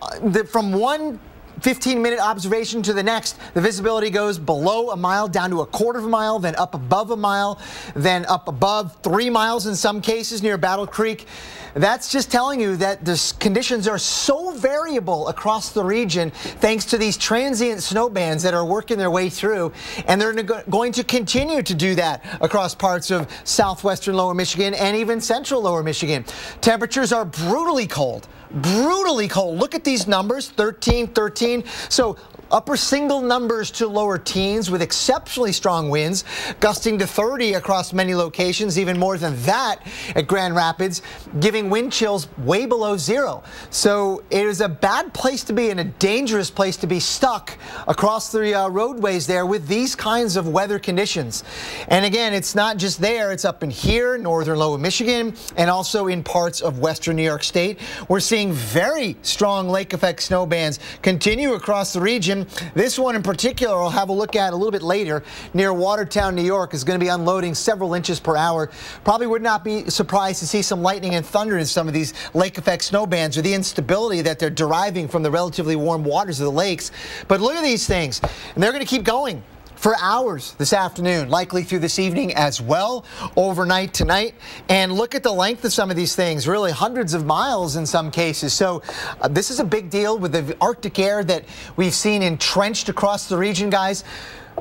from one 15-minute observation to the next, the visibility goes below a mile, down to a quarter of a mile, then up above a mile, then up above 3 miles in some cases near Battle Creek. That's just telling you that the conditions are so variable across the region thanks to these transient snow bands that are working their way through, and they're going to continue to do that across parts of southwestern Lower Michigan and even central Lower Michigan. Temperatures are brutally cold. Brutally cold. Look at these numbers, 13, 13. So upper single numbers to lower teens with exceptionally strong winds, gusting to 30 across many locations, even more than that at Grand Rapids, giving wind chills way below zero. So it is a bad place to be and a dangerous place to be stuck across the roadways there with these kinds of weather conditions. And again, it's not just there, it's up in here, northern Lower Michigan, and also in parts of western New York State. We're seeing very strong lake effect snow bands continue across the region. This one in particular I'll have a look at a little bit later near Watertown, New York, is going to be unloading several inches per hour. Probably would not be surprised to see some lightning and thunder in some of these lake effect snow bands with the instability that they're deriving from the relatively warm waters of the lakes. But look at these things, and they're going to keep going for hours this afternoon, likely through this evening as well, overnight tonight. And look at the length of some of these things, really hundreds of miles in some cases. So this is a big deal with the Arctic air that we've seen entrenched across the region, guys.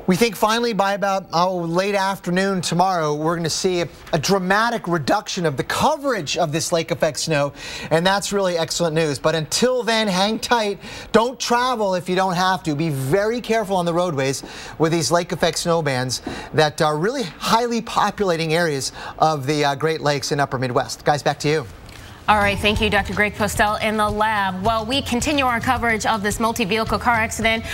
We think finally by about late afternoon tomorrow, we're going to see a dramatic reduction of the coverage of this lake effect snow, and that's really excellent news. But until then, hang tight. Don't travel if you don't have to. Be very careful on the roadways with these lake effect snow bands that are really highly populating areas of the Great Lakes and Upper Midwest. Guys, back to you. All right, thank you, Dr. Greg Postel in the lab. Well, we continue our coverage of this multi-vehicle car accident,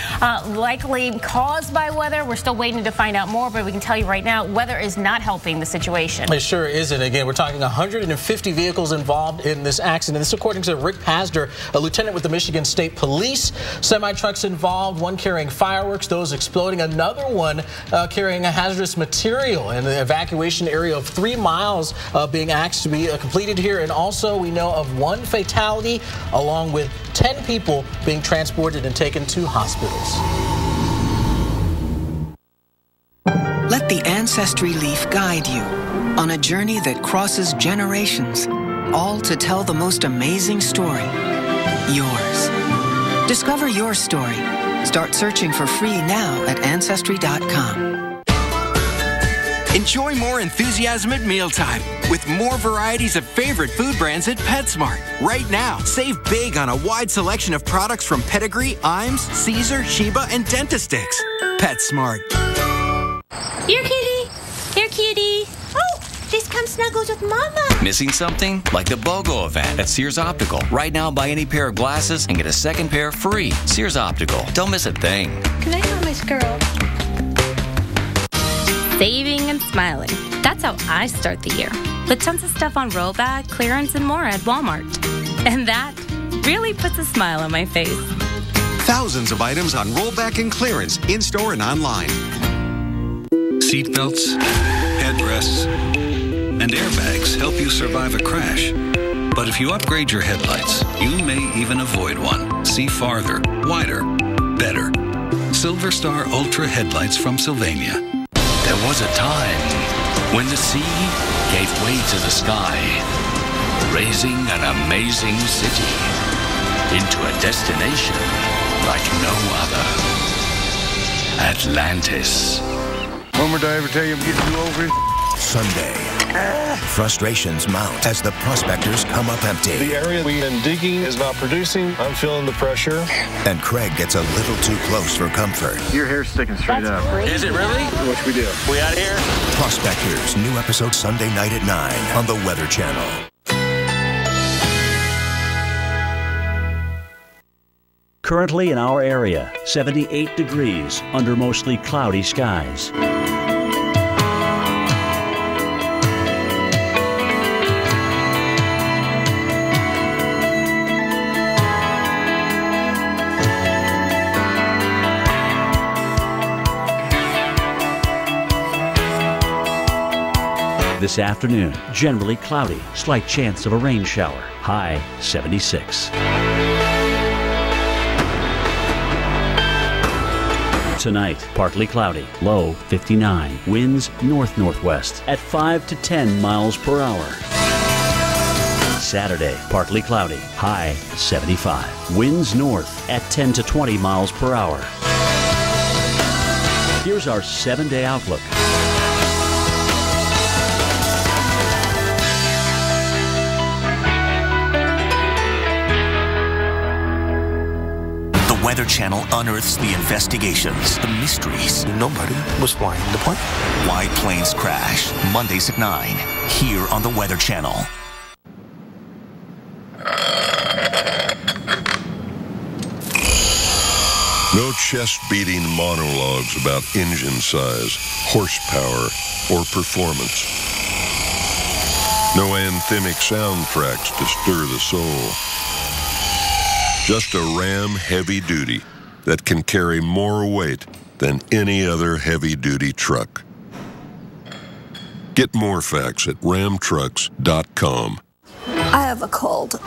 likely caused by weather. We're still waiting to find out more, but we can tell you right now, weather is not helping the situation. It sure isn't. Again, we're talking 150 vehicles involved in this accident. This according to Rick Pasder, a lieutenant with the Michigan State Police. Semi-trucks involved, one carrying fireworks, those exploding, another one carrying a hazardous material, and the evacuation area of 3 miles being asked to be completed here. And also, we know of 1 fatality, along with 10 people being transported and taken to hospitals. Let the Ancestry leaf guide you on a journey that crosses generations, all to tell the most amazing story, yours. Discover your story. Start searching for free now at Ancestry.com. Enjoy more enthusiasm at mealtime with more varieties of favorite food brands at PetSmart. Right now, save big on a wide selection of products from Pedigree, Iams, Caesar, Sheba, and Dentastix. PetSmart. Here, kitty. Here, kitty. Oh, this comes Snuggles with Mama. Missing something? Like the BOGO event at Sears Optical. Right now, buy any pair of glasses and get a second pair free. Sears Optical. Don't miss a thing. Can I help Miss Girl? Saving and smiling. That's how I start the year. With tons of stuff on rollback, clearance, and more at Walmart. And that really puts a smile on my face. Thousands of items on rollback and clearance, in-store and online. Seatbelts, headrests, and airbags help you survive a crash. But if you upgrade your headlights, you may even avoid one. See farther, wider, better. Silver Star Ultra headlights from Sylvania. There was a time when the sea gave way to the sky, raising an amazing city into a destination like no other. Atlantis. When would I ever tell you I'm getting you over? Sunday. Frustrations mount as the prospectors come up empty. The area we've been digging is not producing. I'm feeling the pressure. And Craig gets a little too close for comfort. Your hair's sticking straight up. Crazy. Is it really? What should we do? We out of here? Prospectors, new episode Sunday night at 9 on the Weather Channel. Currently in our area, 78 degrees under mostly cloudy skies. This afternoon, generally cloudy, slight chance of a rain shower, high 76. Tonight, partly cloudy, low 59. Winds north-northwest at 5 to 10 miles per hour. Saturday, partly cloudy, high 75. Winds north at 10 to 20 miles per hour. Here's our 7-day outlook. The Weather Channel unearths the investigations, the mysteries. Nobody was flying the plane. Why planes crash. Mondays at 9, here on the Weather Channel. No chest-beating monologues about engine size, horsepower, or performance. No anthemic soundtracks to stir the soul. Just a Ram Heavy Duty that can carry more weight than any other heavy-duty truck. Get more facts at ramtrucks.com. I have a cold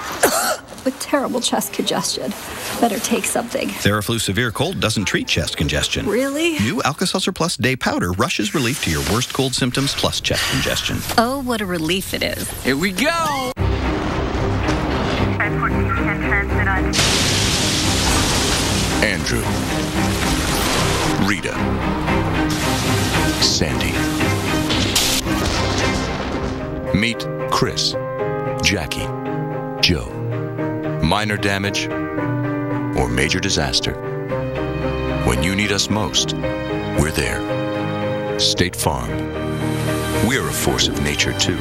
with terrible chest congestion. Better take something. Theraflu Severe Cold doesn't treat chest congestion. Really? New Alka-Seltzer Plus Day Powder rushes relief to your worst cold symptoms plus chest congestion. Oh, what a relief it is. Here we go! Andrew, Rita, Sandy. Meet Chris, Jackie, Joe. Minor damage or major disaster. When you need us most, we're there. State Farm. We're a force of nature, too.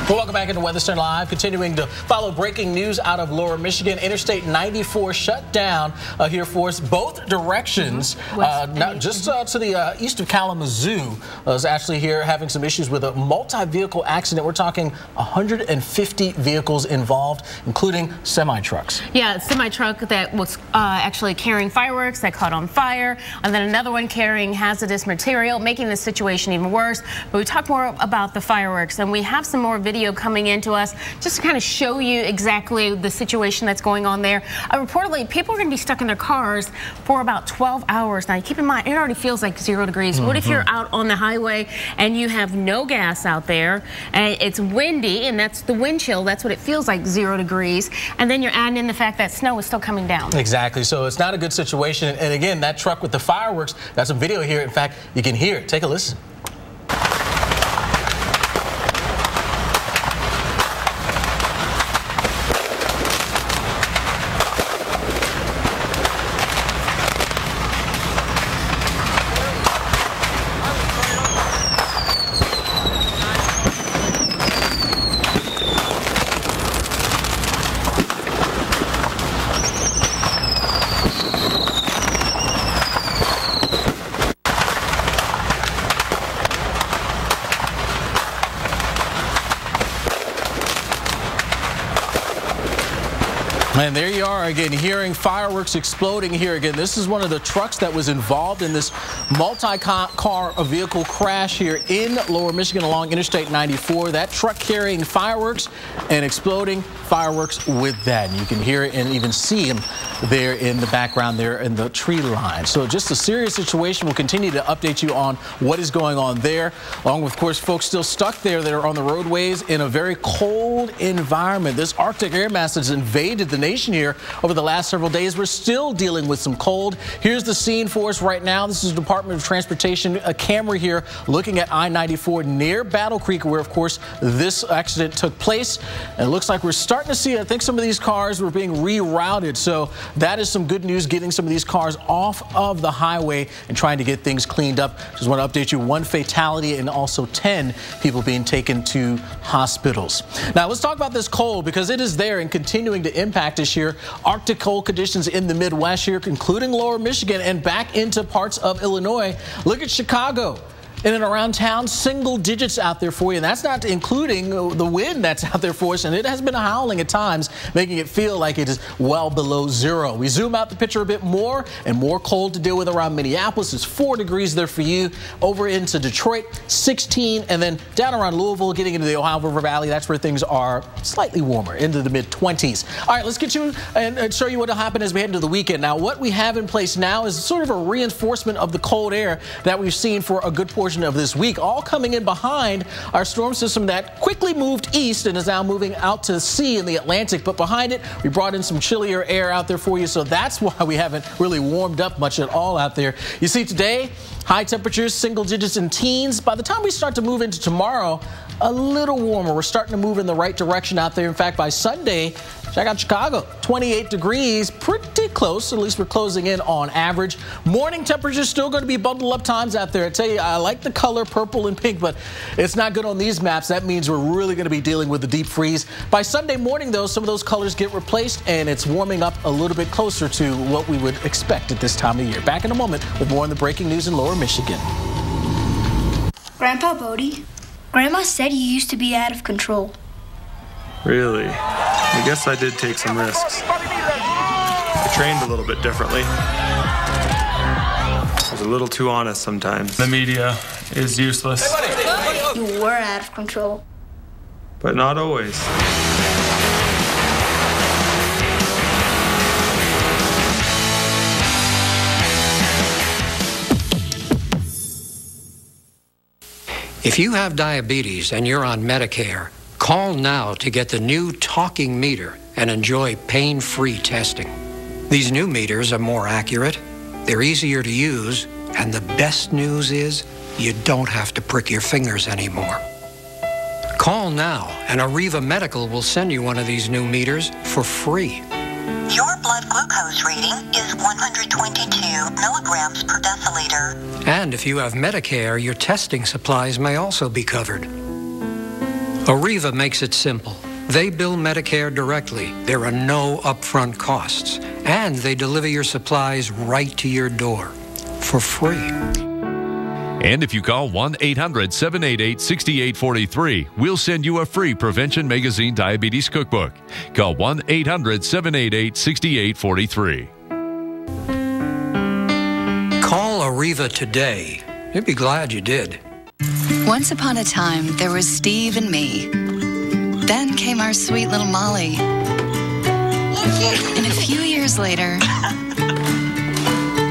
Well, welcome back into Weather Center Live. Continuing to follow breaking news out of Lower Michigan. Interstate 94 shut down here for us both directions. Not just to the east of Kalamazoo. Is actually here having some issues with a multi-vehicle accident. We're talking 150 vehicles involved, including semi-trucks. Yeah, a semi-truck that was actually carrying fireworks that caught on fire, and then another one carrying hazardous material, making the situation even worse. But we talk more about the fireworks, and we have some more video coming into us just to kind of show you exactly the situation that's going on there. Reportedly, people are going to be stuck in their cars for about 12 hours. Now, keep in mind, it already feels like 0 degrees. What if you're out on the highway and you have no gas out there, and it's windy, and that's the wind chill, that's what it feels like, 0 degrees, and then you're adding in the fact that snow is still coming down. Exactly, so it's not a good situation. And again, that truck with the fireworks, got some video here. In fact, you can hear it. Take a listen. And there you are again, hearing fireworks exploding here again. This is one of the trucks that was involved in this multi-car vehicle crash here in Lower Michigan along Interstate 94. That truck carrying fireworks and exploding fireworks with that. And you can hear it and even see him there in the background there in the tree line. So just a serious situation. We'll continue to update you on what is going on there, along with, of course, folks still stuck there that are on the roadways in a very cold environment. This Arctic air mass has invaded the nation here over the last several days. We're still dealing with some cold. Here's the scene for us right now. This is the Department of Transportation, a camera here looking at I-94 near Battle Creek, where, of course, this accident took place. And it looks like we're starting to see, I think, some of these cars were being rerouted. So that is some good news, getting some of these cars off of the highway and trying to get things cleaned up. Just want to update you, 1 fatality and also 10 people being taken to hospitals. Now, let's talk about this cold, because it is there and continuing to impact us here. Arctic cold conditions in the Midwest here, including Lower Michigan and back into parts of Illinois. Look at Chicago. In and around town, single digits out there for you. And that's not including the wind that's out there for us. And it has been howling at times, making it feel like it is well below zero. We zoom out the picture a bit more, and more cold to deal with around Minneapolis. It's 4 degrees there for you. Over into Detroit, 16. And then down around Louisville, getting into the Ohio River Valley, that's where things are slightly warmer, into the mid-20s. All right, let's get you and show you what will happen as we head into the weekend. Now, what we have in place now is sort of a reinforcement of the cold air that we've seen for a good portion of this week, all coming in behind our storm system that quickly moved east and is now moving out to sea in the Atlantic. But behind it, we brought in some chillier air out there for you, so that's why we haven't really warmed up much at all out there. You see today, high temperatures, single digits and teens. By the time we start to move into tomorrow, a little warmer. We're starting to move in the right direction out there. In fact, by Sunday, check out Chicago, 28 degrees, pretty close. At least we're closing in on average. Morning temperatures still going to be bundled up times out there. I tell you, I like the color purple and pink, but it's not good on these maps. That means we're really going to be dealing with the deep freeze. By Sunday morning, though, some of those colors get replaced, and it's warming up a little bit closer to what we would expect at this time of year. Back in a moment with more on the breaking news in Lower Michigan. Grandpa Bodie, Grandma said you used to be out of control. Really? I guess I did take some risks. I trained a little bit differently. I was a little too honest sometimes. The media is useless. You were out of control. But not always. If you have diabetes and you're on Medicare, call now to get the new talking meter and enjoy pain-free testing. These new meters are more accurate, they're easier to use, and the best news is you don't have to prick your fingers anymore. Call now and Arriva Medical will send you one of these new meters for free. Your blood glucose reading is 122 milligrams per deciliter. And if you have Medicare, your testing supplies may also be covered. Arriva makes it simple. They bill Medicare directly. There are no upfront costs. And they deliver your supplies right to your door for free. And if you call 1-800-788-6843, we'll send you a free Prevention Magazine Diabetes Cookbook. Call 1-800-788-6843. Call Arriva today. You'd be glad you did. Once upon a time, there was Steve and me. Then came our sweet little Molly. And a few years later,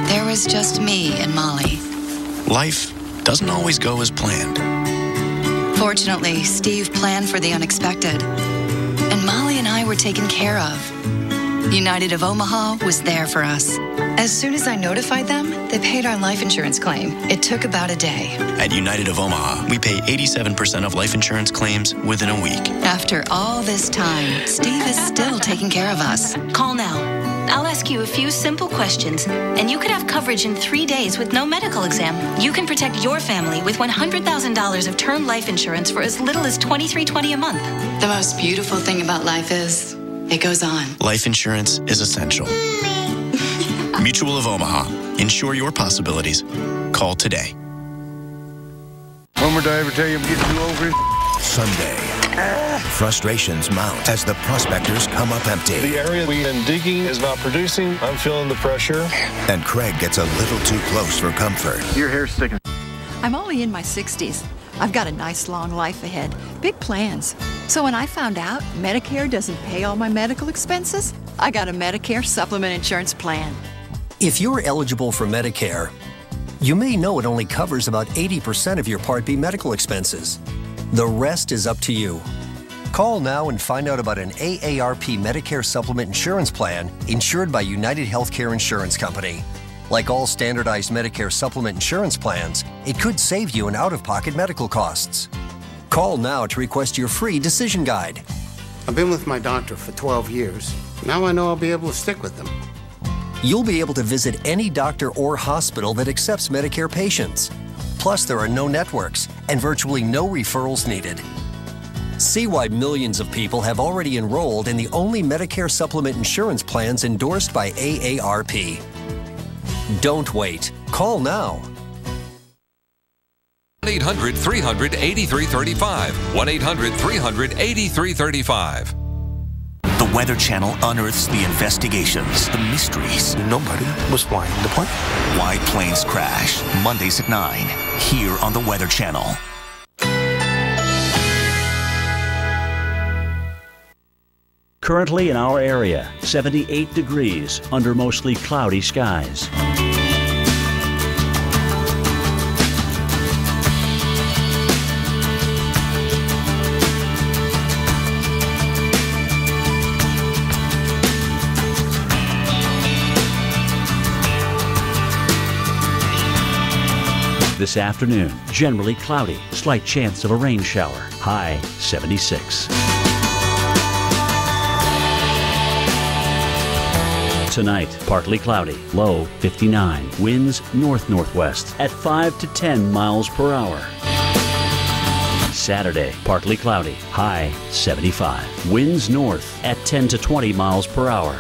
there was just me and Molly. Life doesn't always go as planned. Fortunately, Steve planned for the unexpected, and Molly and I were taken care of. United of Omaha was there for us. As soon as I notified them, they paid our life insurance claim. It took about a day. At United of Omaha, we pay 87% of life insurance claims within a week. After all this time, Steve is still taking care of us. Call now. I'll ask you a few simple questions, and you could have coverage in 3 days with no medical exam. You can protect your family with $100,000 of term life insurance for as little as $23.20 a month. The most beautiful thing about life is it goes on. Life insurance is essential. Mutual of Omaha. Insure your possibilities. Call today. Homer, did I ever tell you I'm getting too over it? Sunday. Frustrations mount as the prospectors come up empty. The area we've been digging is not producing. I'm feeling the pressure. And Craig gets a little too close for comfort. Your hair's sticking. I'm only in my 60s. I've got a nice long life ahead, big plans. So when I found out Medicare doesn't pay all my medical expenses, I got a Medicare supplement insurance plan. If you're eligible for Medicare, you may know it only covers about 80% of your Part B medical expenses. The rest is up to you. Call now and find out about an AARP Medicare supplement insurance plan insured by United Healthcare Insurance Company. Like all standardized Medicare supplement insurance plans, it could save you in out-of-pocket medical costs. Call now to request your free decision guide. I've been with my doctor for 12 years. Now I know I'll be able to stick with them. You'll be able to visit any doctor or hospital that accepts Medicare patients. Plus, there are no networks and virtually no referrals needed. See why millions of people have already enrolled in the only Medicare supplement insurance plans endorsed by AARP. Don't wait. Call now. 1-800-300-8335. 1-800-300-8335. The Weather Channel unearths the investigations, the mysteries. Nobody was flying the plane. Why planes crash. Mondays at 9, here on the Weather Channel. Currently in our area, 78 degrees under mostly cloudy skies. This afternoon, generally cloudy, slight chance of a rain shower. High 76. Tonight, partly cloudy, low 59. Winds north-northwest at 5 to 10 miles per hour. Saturday, partly cloudy, high 75. Winds north at 10 to 20 miles per hour.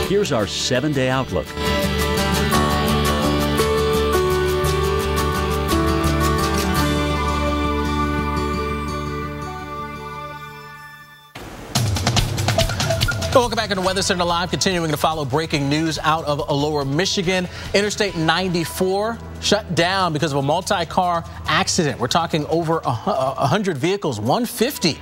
Here's our 7-day outlook. Welcome back to the Weather Center Live, continuing to follow breaking news out of Lower Michigan. Interstate 94 shut down because of a multi-car accident. We're talking over 100 vehicles, 150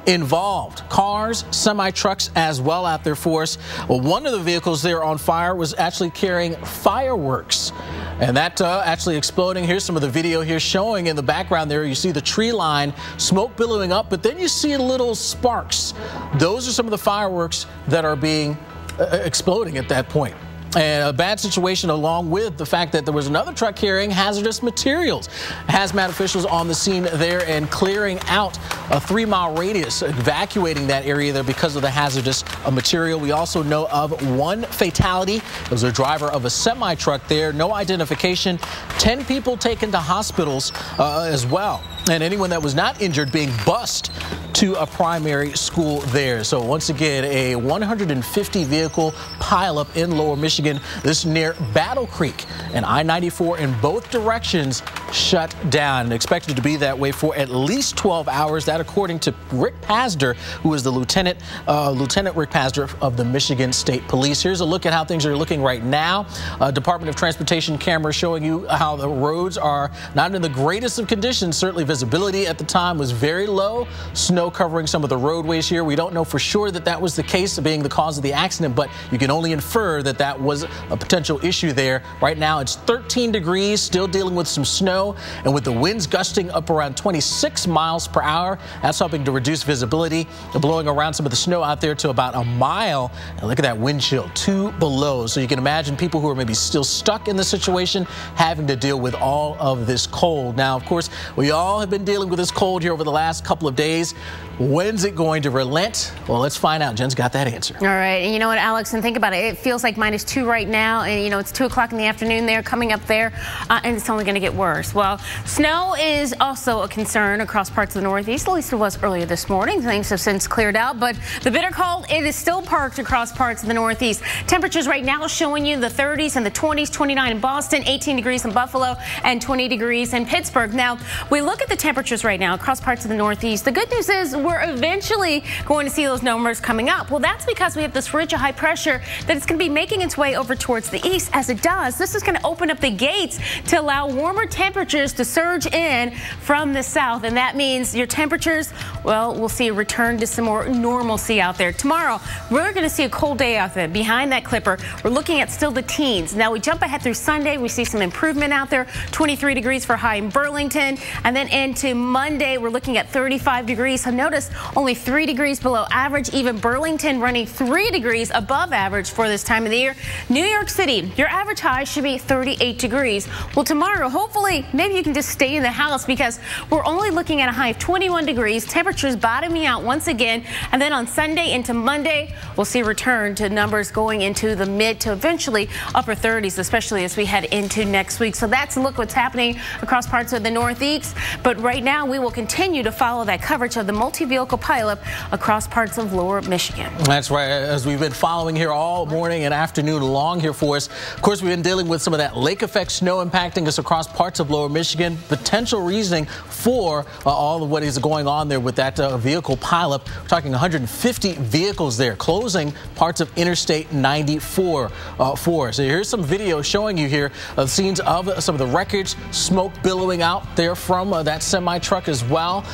involved. Cars, semi-trucks as well out there for us. Well, one of the vehicles there on fire was actually carrying fireworks. And that actually exploding. Here's some of the video here showing in the background there. You see the tree line, smoke billowing up, but then you see little sparks. Those are some of the fireworks that are being exploding at that point. And a bad situation along with the fact that there was another truck carrying hazardous materials. Hazmat officials on the scene there and clearing out a 3-mile radius, evacuating that area there because of the hazardous material. We also know of one fatality. It was a driver of a semi-truck there. No identification. 10 people taken to hospitals as well. And anyone that was not injured being bused to a primary school there. So once again, a 150 vehicle pileup in Lower Michigan. This near Battle Creek, and I-94 in both directions shut down, and expected to be that way for at least 12 hours. That according to Rick Pazder, who is the Lieutenant Rick Pazder of the Michigan State Police. Here's a look at how things are looking right now. Department of Transportation camera showing you how the roads are not in the greatest of conditions. Certainly visibility at the time was very low. Snow covering some of the roadways here. We don't know for sure that that was the case, being the cause of the accident, but you can only infer that that was a potential issue there. Right now it's 13 degrees, still dealing with some snow, and with the winds gusting up around 26 miles per hour, that's helping to reduce visibility, blowing around some of the snow out there to about a mile. And look at that wind chill, 2 below. So you can imagine people who are maybe still stuck in this situation having to deal with all of this cold. Now, of course, we all have been dealing with this cold here over the last couple of days. When's it going to relent? Well, let's find out. Jen's got that answer. All right. And you know what, Alex, and think about it. It feels like -2 right now. And, you know, it's 2 o'clock in the afternoon there, coming up there, and it's only going to get worse. Well, snow is also a concern across parts of the Northeast. At least it was earlier this morning. Things have since cleared out. But the bitter cold, it is still parked across parts of the Northeast. Temperatures right now showing you the 30s and the 20s, 29 in Boston, 18 degrees in Buffalo, and 20 degrees in Pittsburgh. Now, we look at the temperatures right now across parts of the Northeast. The good news is we're eventually going to see those numbers coming up. Well, that's because we have this ridge of high pressure that is going to be making its way over towards the east. As it does, this is going to open up the gates to allow warmer temperatures to surge in from the south. And that means your temperatures, well, we'll see a return to some more normalcy out there. Tomorrow, we're going to see a cold day out there. Behind that clipper, we're looking at still the teens. Now, we jump ahead through Sunday. We see some improvement out there. 23 degrees for high in Burlington. And then into Monday, we're looking at 35 degrees. So notice only 3 degrees below average. Even Burlington running 3 degrees above average for this time of the year. New York City, your average high should be 38 degrees. Well, tomorrow, hopefully, maybe you can just stay in the house because we're only looking at a high of 21 degrees. Temperatures bottoming out once again. And then on Sunday into Monday, we'll see a return to numbers going into the mid to eventually upper 30s, especially as we head into next week. So that's a look what's happening across parts of the Northeast. But right now, we will continue to follow that coverage of the multi-vehicle pileup across parts of lower Michigan. That's right, as we've been following here all morning and afternoon long here for us. Of course, we've been dealing with some of that lake effect snow impacting us across parts of lower Michigan. Potential reasoning for all of what is going on there with that vehicle pileup. We're talking 150 vehicles there, closing parts of Interstate 94 for us. So here's some video showing you here scenes of some of the wreckage, smoke billowing out there from that semi-truck as well.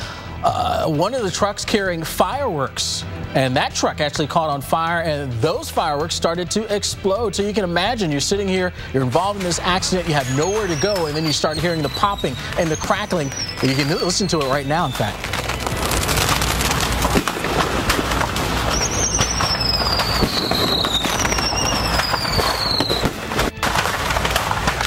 One of the trucks carrying fireworks, and that truck actually caught on fire, and those fireworks started to explode. So you can imagine you're sitting here, you're involved in this accident, you have nowhere to go, and then you start hearing the popping and the crackling. And you can listen to it right now, in fact.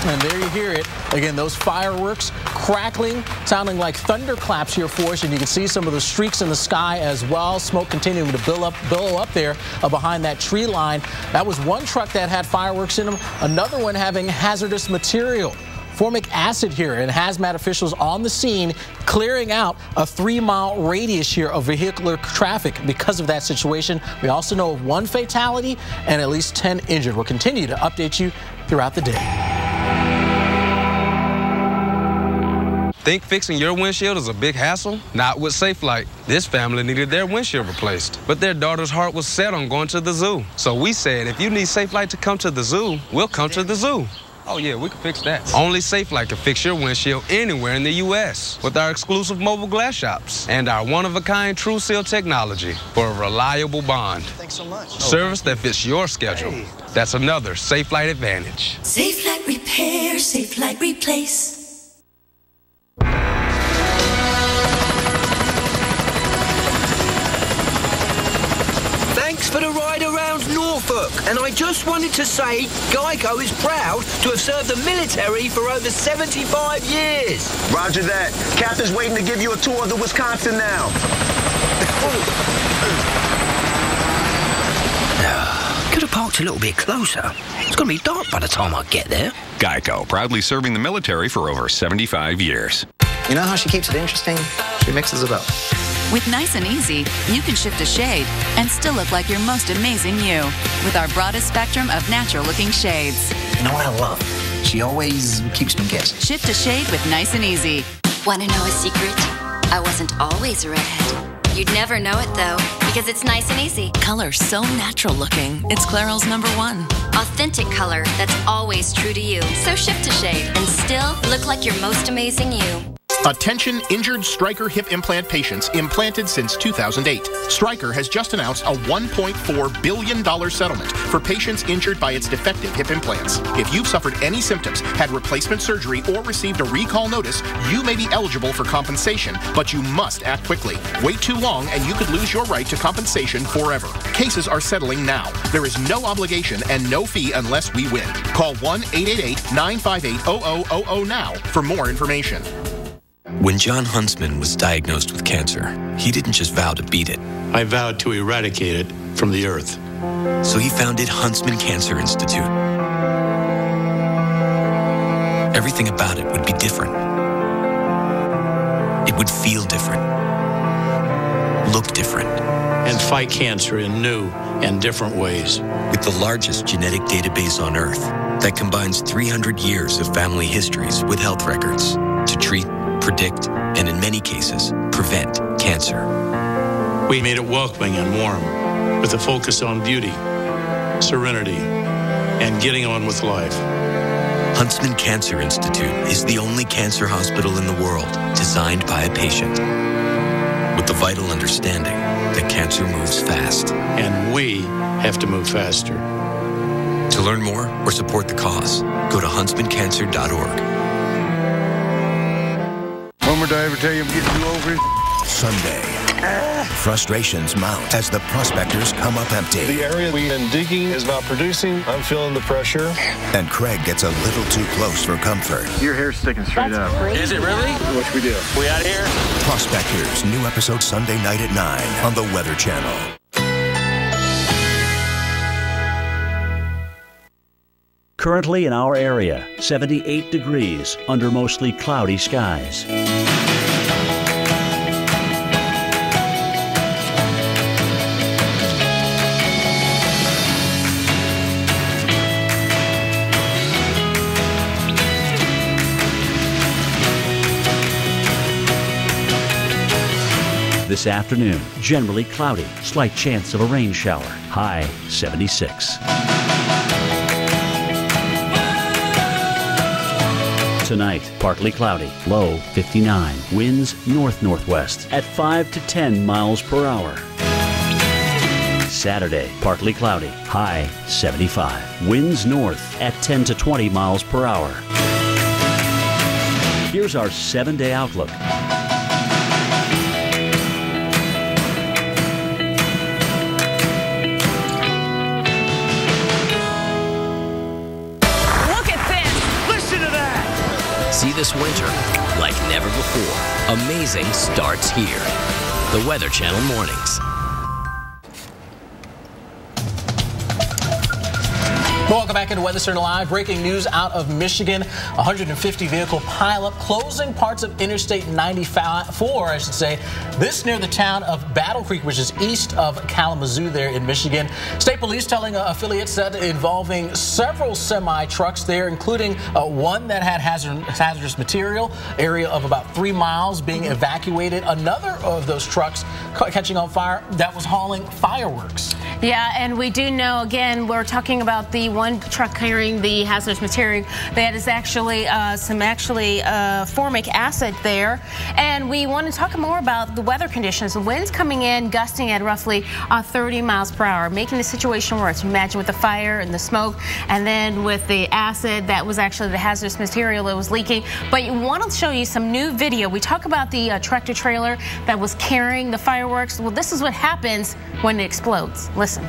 And there you hear it. Again, those fireworks crackling, sounding like thunderclaps here for us. And you can see some of the streaks in the sky as well. Smoke continuing to billow up there behind that tree line. That was one truck that had fireworks in them. Another one having hazardous material. Formic acid here, and hazmat officials on the scene clearing out a 3-mile radius here of vehicular traffic because of that situation. We also know of 1 fatality and at least 10 injured. We'll continue to update you throughout the day. Think fixing your windshield is a big hassle? Not with Safelite. This family needed their windshield replaced, but their daughter's heart was set on going to the zoo. So we said, if you need Safelite to come to the zoo, we'll come to the zoo. Oh yeah, we can fix that. Only Safelite can fix your windshield anywhere in the U.S. with our exclusive mobile glass shops and our one-of-a-kind True Seal technology for a reliable bond. Thanks so much. Service that fits your schedule. Hey. That's another Safelite advantage. Safelite repair, Safelite replace. Thanks for the ride around Norfolk. And I just wanted to say Geico is proud to have served the military for over 75 years. Roger that. Captain's waiting to give you a tour of the Wisconsin now. Could have parked a little bit closer. It's going to be dark by the time I get there. Geico, proudly serving the military for over 75 years. You know how she keeps it interesting? She mixes it up. With Nice and Easy, you can shift a shade and still look like your most amazing you with our broadest spectrum of natural-looking shades. You know what I love? She always keeps me guessing. Shift a shade with Nice and Easy. Want to know a secret? I wasn't always a redhead. You'd never know it, though, because it's nice and easy. Color so natural-looking. It's Clairol's #1. Authentic color that's always true to you. So shift a shade and still look like your most amazing you. Attention injured Stryker hip implant patients implanted since 2008. Stryker has just announced a $1.4 billion settlement for patients injured by its defective hip implants. If you've suffered any symptoms, had replacement surgery, or received a recall notice, you may be eligible for compensation, but you must act quickly. Wait too long and you could lose your right to compensation forever. Cases are settling now. There is no obligation and no fee unless we win. Call 1-888-958-0000 now for more information. When John Huntsman was diagnosed with cancer, he didn't just vow to beat it. I vowed to eradicate it from the earth. So he founded Huntsman Cancer Institute. Everything about it would be different. It would feel different, look different. And fight cancer in new and different ways. With the largest genetic database on Earth that combines 300 years of family histories with health records to treat, predict, and in many cases, prevent cancer. We made it welcoming and warm, with a focus on beauty, serenity, and getting on with life. Huntsman Cancer Institute is the only cancer hospital in the world designed by a patient, with the vital understanding that cancer moves fast. And we have to move faster. To learn more or support the cause, go to huntsmancancer.org. Homer, did I ever tell you I'm getting you over it? Sunday. Frustrations mount as the prospectors come up empty. The area we've been digging is not producing. I'm feeling the pressure. And Craig gets a little too close for comfort. Your hair's sticking straight up. Is it really? What should we do? We out of here? Prospectors, new episode Sunday night at 9 on the Weather Channel. Currently in our area, 78 degrees under mostly cloudy skies. This afternoon, generally cloudy, slight chance of a rain shower, high 76. Tonight, partly cloudy, low 59. Winds north-northwest at 5 to 10 miles per hour. Saturday, partly cloudy, high 75. Winds north at 10 to 20 miles per hour. Here's our 7-day outlook. See this winter like never before. Amazing starts here. The Weather Channel Mornings. Welcome back into Weather Center Live. Breaking news out of Michigan. 150 vehicle pileup closing parts of Interstate 94, I should say. This near the town of Battle Creek, which is east of Kalamazoo there in Michigan. State police telling affiliates that involving several semi-trucks there, including one that had hazardous material, area of about 3 miles being evacuated. Another of those trucks catching on fire that was hauling fireworks. Yeah, and we do know, again, we're talking about the one truck carrying the hazardous material that is actually formic acid there. And we want to talk more about the weather conditions. The winds coming in, gusting at roughly 30 miles per hour, making the situation worse. Imagine with the fire and the smoke, and then with the acid that was actually the hazardous material that was leaking. But you want to show you some new video. We talk about the tractor trailer that was carrying the fireworks. Well, this is what happens when it explodes. Listen.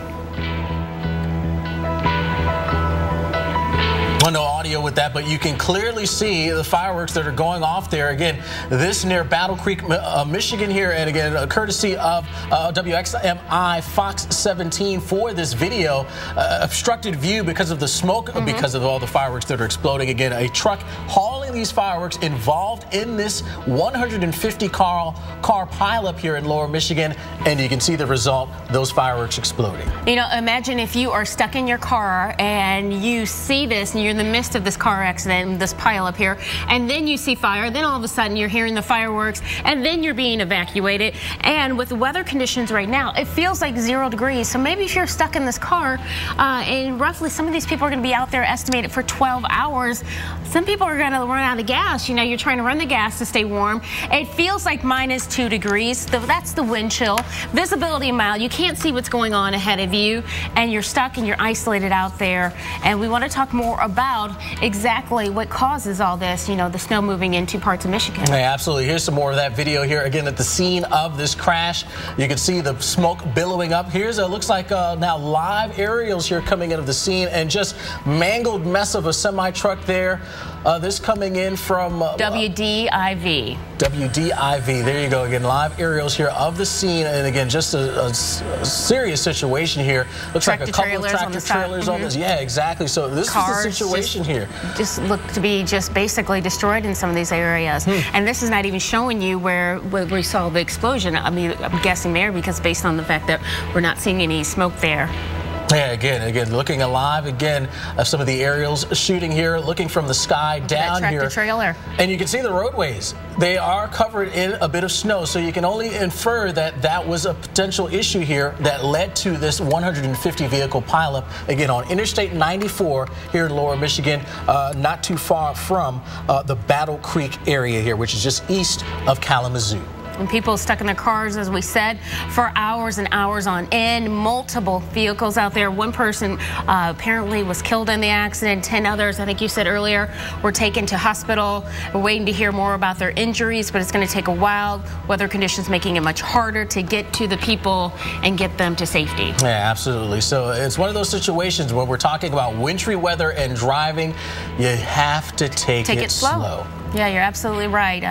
Well, no audio with that, but you can clearly see the fireworks that are going off there. Again, this near Battle Creek, Michigan here, and again, courtesy of WXMI Fox 17 for this video. Obstructed view because of the smoke, because of all the fireworks that are exploding. Again, a truck hauling these fireworks involved in this 150 car pileup here in Lower Michigan, and you can see the result, those fireworks exploding. You know, imagine if you are stuck in your car and you see this and you're in the midst of this car accident, this pile up here, and then you see fire, then all of a sudden you're hearing the fireworks, and then you're being evacuated. And with the weather conditions right now, it feels like 0 degrees. So maybe if you're stuck in this car, and roughly some of these people are going to be out there estimated for 12 hours. Some people are going to run out of gas. You know, you're trying to run the gas to stay warm. It feels like -2 degrees. That's the wind chill. Visibility a mile. You can't see what's going on ahead of you, and you're stuck and you're isolated out there. And we want to talk more about exactly what causes all this, you know, the snow moving into parts of Michigan. Yeah, absolutely. Here's some more of that video here. Again, at the scene of this crash, you can see the smoke billowing up. Here's it looks like now live aerials here coming into the scene, and just mangled mess of a semi-truck there. This coming in from WDIV. WDIV. There you go. Again, live aerials here of the scene, and again, just a serious situation here. Looks like a couple of tractor trailers on this. Yeah, exactly. So this is the situation here. Just look to be just basically destroyed in some of these areas. And this is not even showing you where we saw the explosion. I mean, I'm guessing there because based on the fact that we're not seeing any smoke there. Yeah, again, looking alive again of some of the aerials shooting here, looking from the sky down that here. Trailer. And you can see the roadways. They are covered in a bit of snow, so you can only infer that that was a potential issue here that led to this 150 vehicle pileup, again, on Interstate 94 here in Lower Michigan, not too far from the Battle Creek area here, which is just east of Kalamazoo. And people stuck in their cars, as we said, for hours and hours on end. Multiple vehicles out there. One person apparently was killed in the accident. 10 others, I think you said earlier, were taken to hospital. We're waiting to hear more about their injuries, but it's going to take a while. Weather conditions making it much harder to get to the people and get them to safety. Yeah, absolutely. So it's one of those situations where we're talking about wintry weather and driving. You have to take it slow. Yeah, you're absolutely right.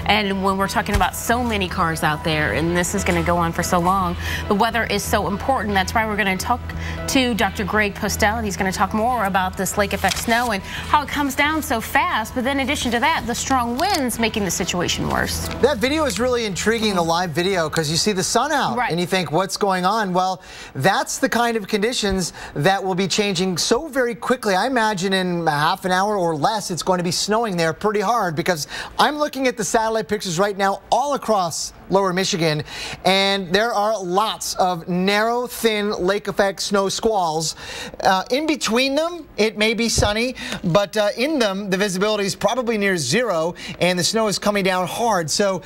And when we're talking about so many cars out there, and this is going to go on for so long, the weather is so important. That's why we're going to talk to Dr. Greg Postell. He's going to talk more about this lake effect snow and how it comes down so fast. But then in addition to that, the strong winds making the situation worse. That video is really intriguing, the live video, because you see the sun out and you think, what's going on? Well, that's the kind of conditions that will be changing so very quickly. I imagine in half an hour or less, it's going to be snowing there pretty hard, because I'm looking at the satellite pictures right now all across lower Michigan, and there are lots of narrow, thin lake effect snow squalls. In between them, it may be sunny, but in them, the visibility is probably near zero, and the snow is coming down hard. So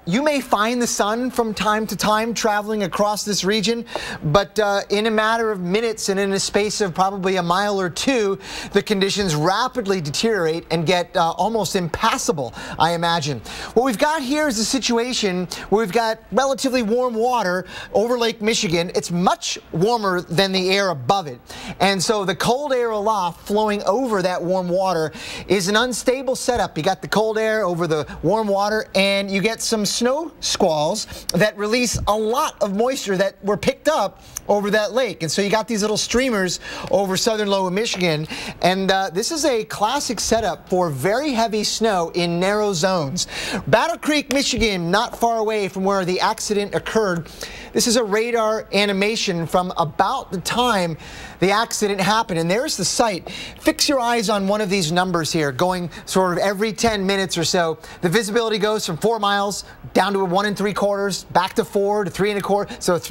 you may find the sun from time to time traveling across this region, but in a matter of minutes and in a space of probably a mile or two, the conditions rapidly deteriorate and get almost impassable, I imagine. What we've got here is a situation where we've got relatively warm water over Lake Michigan. It's much warmer than the air above it. And so the cold air aloft flowing over that warm water is an unstable setup. You got the cold air over the warm water, and you get some snow squalls that release a lot of moisture that were picked up over that lake. And so you got these little streamers over southern lower Michigan. And this is a classic setup for very heavy snow in narrow zones. Battle Creek, Michigan, not far away from where the accident occurred. This is a radar animation from about the time the accident happened, and there's the site. Fix your eyes on one of these numbers here, going sort of every 10 minutes or so. The visibility goes from 4 miles down to 1 3/4, back to 4 to 3 1/4. So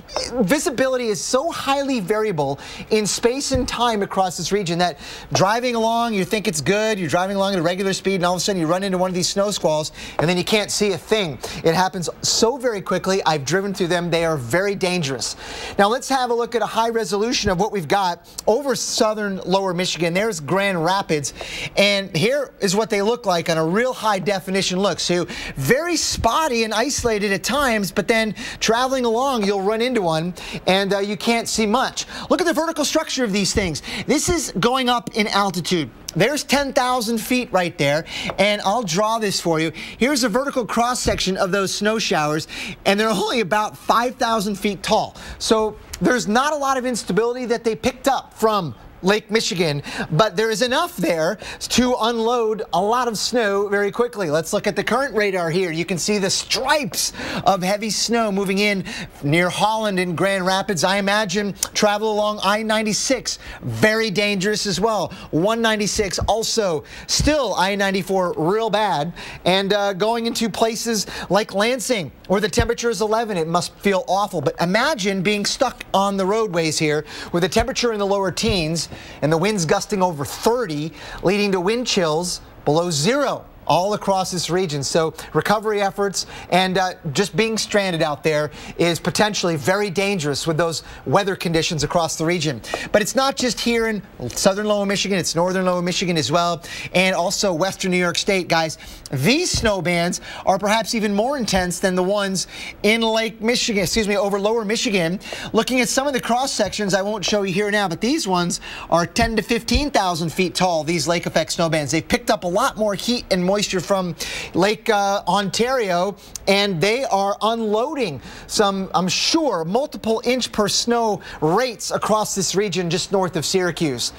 visibility is so highly variable in space and time across this region that driving along, you think it's good, you're driving along at a regular speed, and all of a sudden you run into one of these snow squalls, and then you can't see a thing. It happens so very quickly. I've driven through them. They are very dangerous. Now let's have a look at a high resolution of what we've got over southern lower Michigan. There's Grand Rapids, and here is what they look like on a real high definition look. So very spotty and isolated at times, but then traveling along you'll run into one and you can't see much. Look at the vertical structure of these things. This is going up in altitude. There's 10,000 feet right there, and I'll draw this for you. Here's a vertical cross section of those snow showers, and they're only about 5,000 feet tall. So there's not a lot of instability that they picked up from Lake Michigan, but there is enough there to unload a lot of snow very quickly. Let's look at the current radar here. You can see the stripes of heavy snow moving in near Holland and Grand Rapids. I imagine travel along I-96, very dangerous as well. 196 also, still I-94 real bad, and going into places like Lansing where the temperature is 11, it must feel awful. But imagine being stuck on the roadways here with the temperature in the lower teens and the winds gusting over 30, leading to wind chills below zero all across this region. So recovery efforts and just being stranded out there is potentially very dangerous with those weather conditions across the region. But it's not just here in southern lower Michigan, it's northern lower Michigan as well, and also western New York State, guys. These snow bands are perhaps even more intense than the ones in Lake Michigan, over lower Michigan. Looking at some of the cross sections, I won't show you here now, but these ones are 10 to 15,000 feet tall, these lake effect snow bands. They've picked up a lot more heat and moisture from Lake Ontario, and they are unloading some, I'm sure, multiple inch per snow rates across this region just north of Syracuse.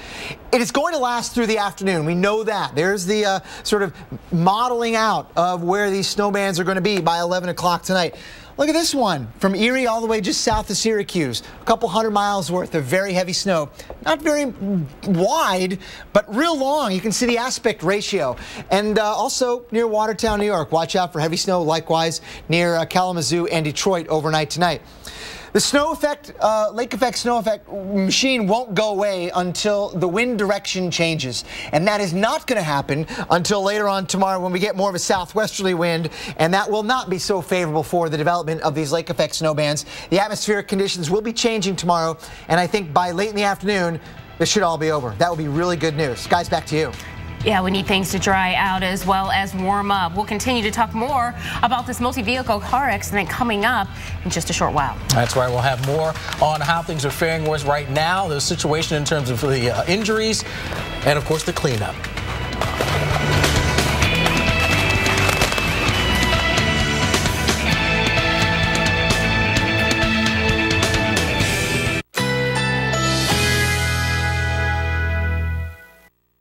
It is going to last through the afternoon. We know that. There's the sort of modeling out of where these snow bands are going to be by 11 o'clock tonight. Look at this one, from Erie all the way just south of Syracuse. A couple 100 miles worth of very heavy snow. Not very wide, but real long. You can see the aspect ratio. And also near Watertown, New York. Watch out for heavy snow, likewise near Kalamazoo and Detroit overnight tonight. The snow effect, lake effect snow effect machine won't go away until the wind direction changes. And that is not going to happen until later on tomorrow when we get more of a southwesterly wind, and that will not be so favorable for the development of these lake effect snow bands. The atmospheric conditions will be changing tomorrow, and I think by late in the afternoon, this should all be over. That will be really good news. Guys, back to you. Yeah, we need things to dry out as well as warm up. We'll continue to talk more about this multi-vehicle car accident coming up in just a short while. That's right. We'll have more on how things are faring with us right now, the situation in terms of the injuries, and of course the cleanup.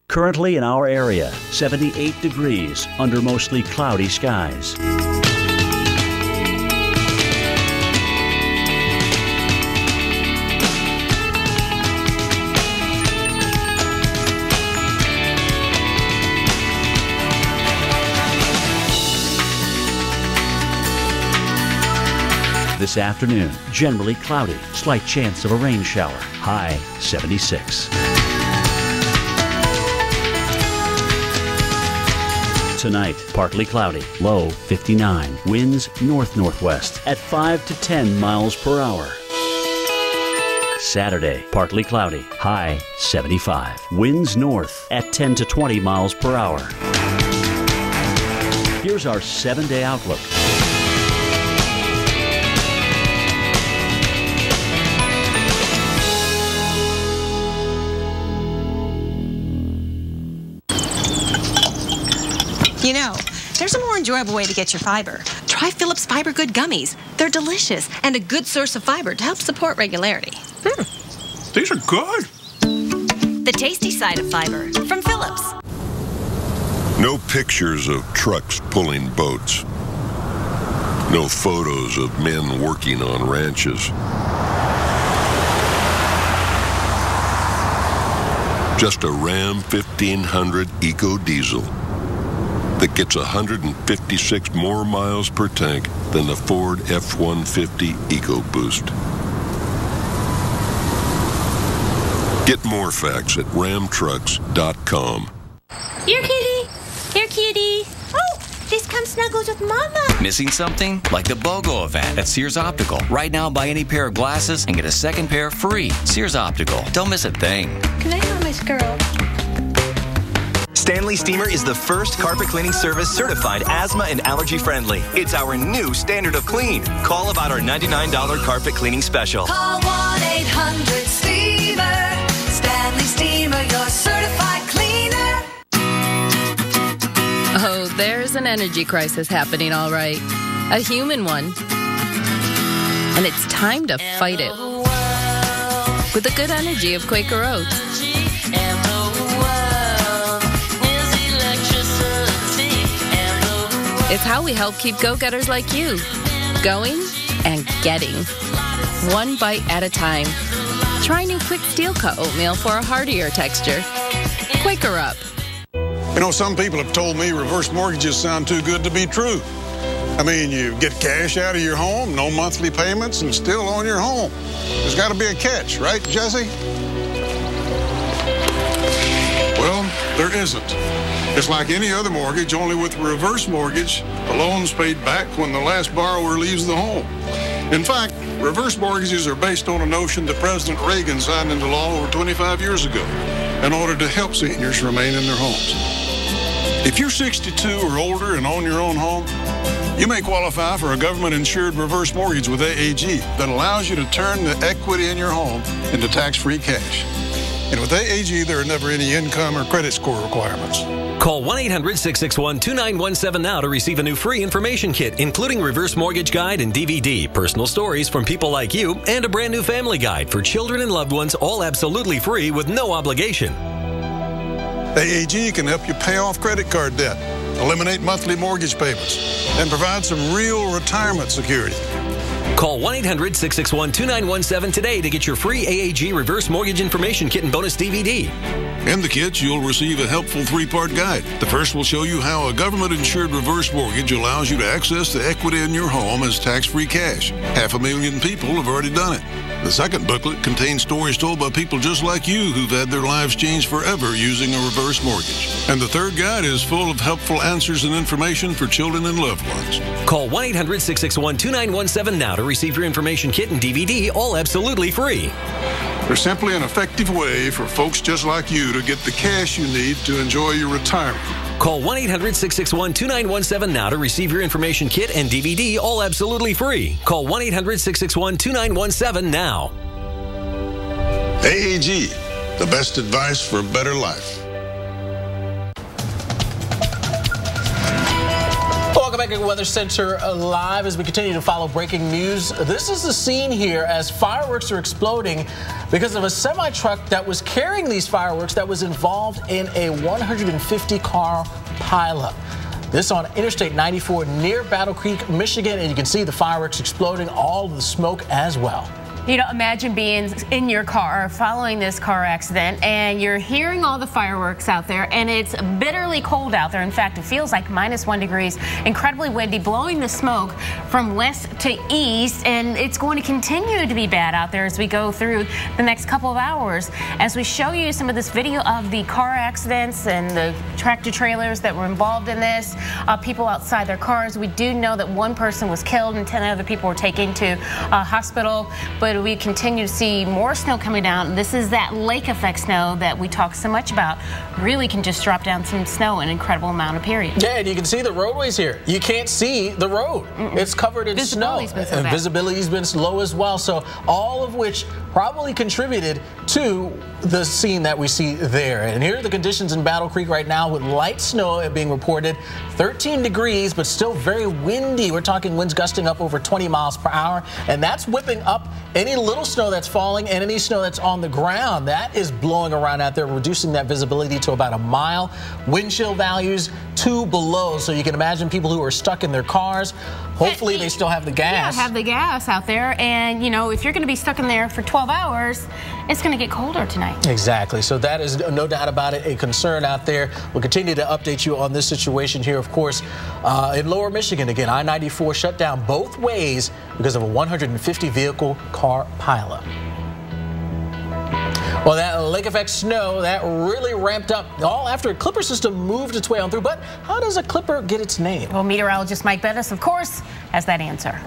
Currently in our area, 78 degrees under mostly cloudy skies. This afternoon, generally cloudy, slight chance of a rain shower, high 76. Tonight, partly cloudy, low 59. Winds north-northwest at 5 to 10 miles per hour. Saturday, partly cloudy, high 75. Winds north at 10 to 20 miles per hour. Here's our 7-day outlook. You know, there's a more enjoyable way to get your fiber. Try Phillips Fiber Good Gummies. They're delicious and a good source of fiber to help support regularity. These are good. The tasty side of fiber from Phillips. No pictures of trucks pulling boats. No photos of men working on ranches. Just a Ram 1500 Eco Diesel that gets 156 more miles per tank than the Ford F-150 EcoBoost. Get more facts at ramtrucks.com. Here, kitty. Here, kitty. Oh, this comes snuggles with Mama. Missing something? Like the BOGO event at Sears Optical. Right now, buy any pair of glasses and get a second pair free. Sears Optical. Don't miss a thing. Can I have my squirrel? Stanley Steamer is the first carpet cleaning service certified asthma and allergy friendly. It's our new standard of clean. Call about our $99 carpet cleaning special. Call 1-800-STEAMER. Stanley Steamer, your certified cleaner. Oh, there's an energy crisis happening, all right. A human one. And it's time to fight it. With the good energy of Quaker Oats. It's how we help keep go-getters like you going and getting. One bite at a time. Try new quick steel cut oatmeal for a heartier texture. Quaker Up. You know, some people have told me reverse mortgages sound too good to be true. I mean, you get cash out of your home, no monthly payments, and still own your home. There's got to be a catch, right, Jesse? Well, there isn't. It's like any other mortgage, only with a reverse mortgage, the loan's paid back when the last borrower leaves the home. In fact, reverse mortgages are based on a notion that President Reagan signed into law over 25 years ago in order to help seniors remain in their homes. If you're 62 or older and own your own home, you may qualify for a government-insured reverse mortgage with AAG that allows you to turn the equity in your home into tax-free cash. And with AAG, there are never any income or credit score requirements. Call 1-800-661-2917 now to receive a new free information kit, including reverse mortgage guide and DVD, personal stories from people like you, and a brand new family guide for children and loved ones, all absolutely free with no obligation. AAG can help you pay off credit card debt, eliminate monthly mortgage payments, and provide some real retirement security. Call 1-800-661-2917 today to get your free AAG reverse mortgage information kit and bonus DVD. In the kits, you'll receive a helpful 3-part guide. The first will show you how a government-insured reverse mortgage allows you to access the equity in your home as tax-free cash. 500,000 people have already done it. The second booklet contains stories told by people just like you who've had their lives changed forever using a reverse mortgage. And the third guide is full of helpful answers and information for children and loved ones. Call 1-800-661-2917 now to receive your information kit and DVD, all absolutely free. There's simply an effective way for folks just like you to get the cash you need to enjoy your retirement. Call 1-800-661-2917 now to receive your information kit and DVD, all absolutely free. Call 1-800-661-2917 now. AAG, the best advice for a better life. Welcome back to Weather Center Live as we continue to follow breaking news. This is the scene here as fireworks are exploding because of a semi-truck that was carrying these fireworks that was involved in a 150-car pileup. This on Interstate 94 near Battle Creek, Michigan, and you can see the fireworks exploding, all of the smoke as well. You know, imagine being in your car following this car accident and you're hearing all the fireworks out there and it's bitterly cold out there. In fact, it feels like -1 degrees, incredibly windy, blowing the smoke from west to east, and it's going to continue to be bad out there as we go through the next couple of hours. As we show you some of this video of the car accidents and the tractor trailers that were involved in this, people outside their cars, we do know that 1 person was killed and 10 other people were taken to a hospital. But we continue to see more snow coming down. This is that lake effect snow that we talk so much about. Really can just drop down some snow in an incredible amount of period. Yeah, and you can see the roadways here. You can't see the road. It's covered in snow. And visibility's been slow as well. So all of which probably contributed to the scene that we see there. And here are the conditions in Battle Creek right now with light snow being reported. 13 degrees, but still very windy. We're talking winds gusting up over 20 miles per hour. And that's whipping up any little snow that's falling and any snow that's on the ground. That is blowing around out there, reducing that visibility to about 1 mile. Wind chill values 2 below. So you can imagine people who are stuck in their cars. Hopefully they still have the gas. Yeah, have the gas out there. And, you know, if you're going to be stuck in there for 12 hours, it's going to get colder tonight. Exactly. So that is no doubt about it, a concern out there. We'll continue to update you on this situation here, of course, in Lower Michigan. Again, I-94 shut down both ways because of a 150 vehicle car pileup. Well, that lake effect snow, that really ramped up all after a clipper system moved its way on through. But how does a clipper get its name? Well, meteorologist Mike Bettis, of course, has that answer.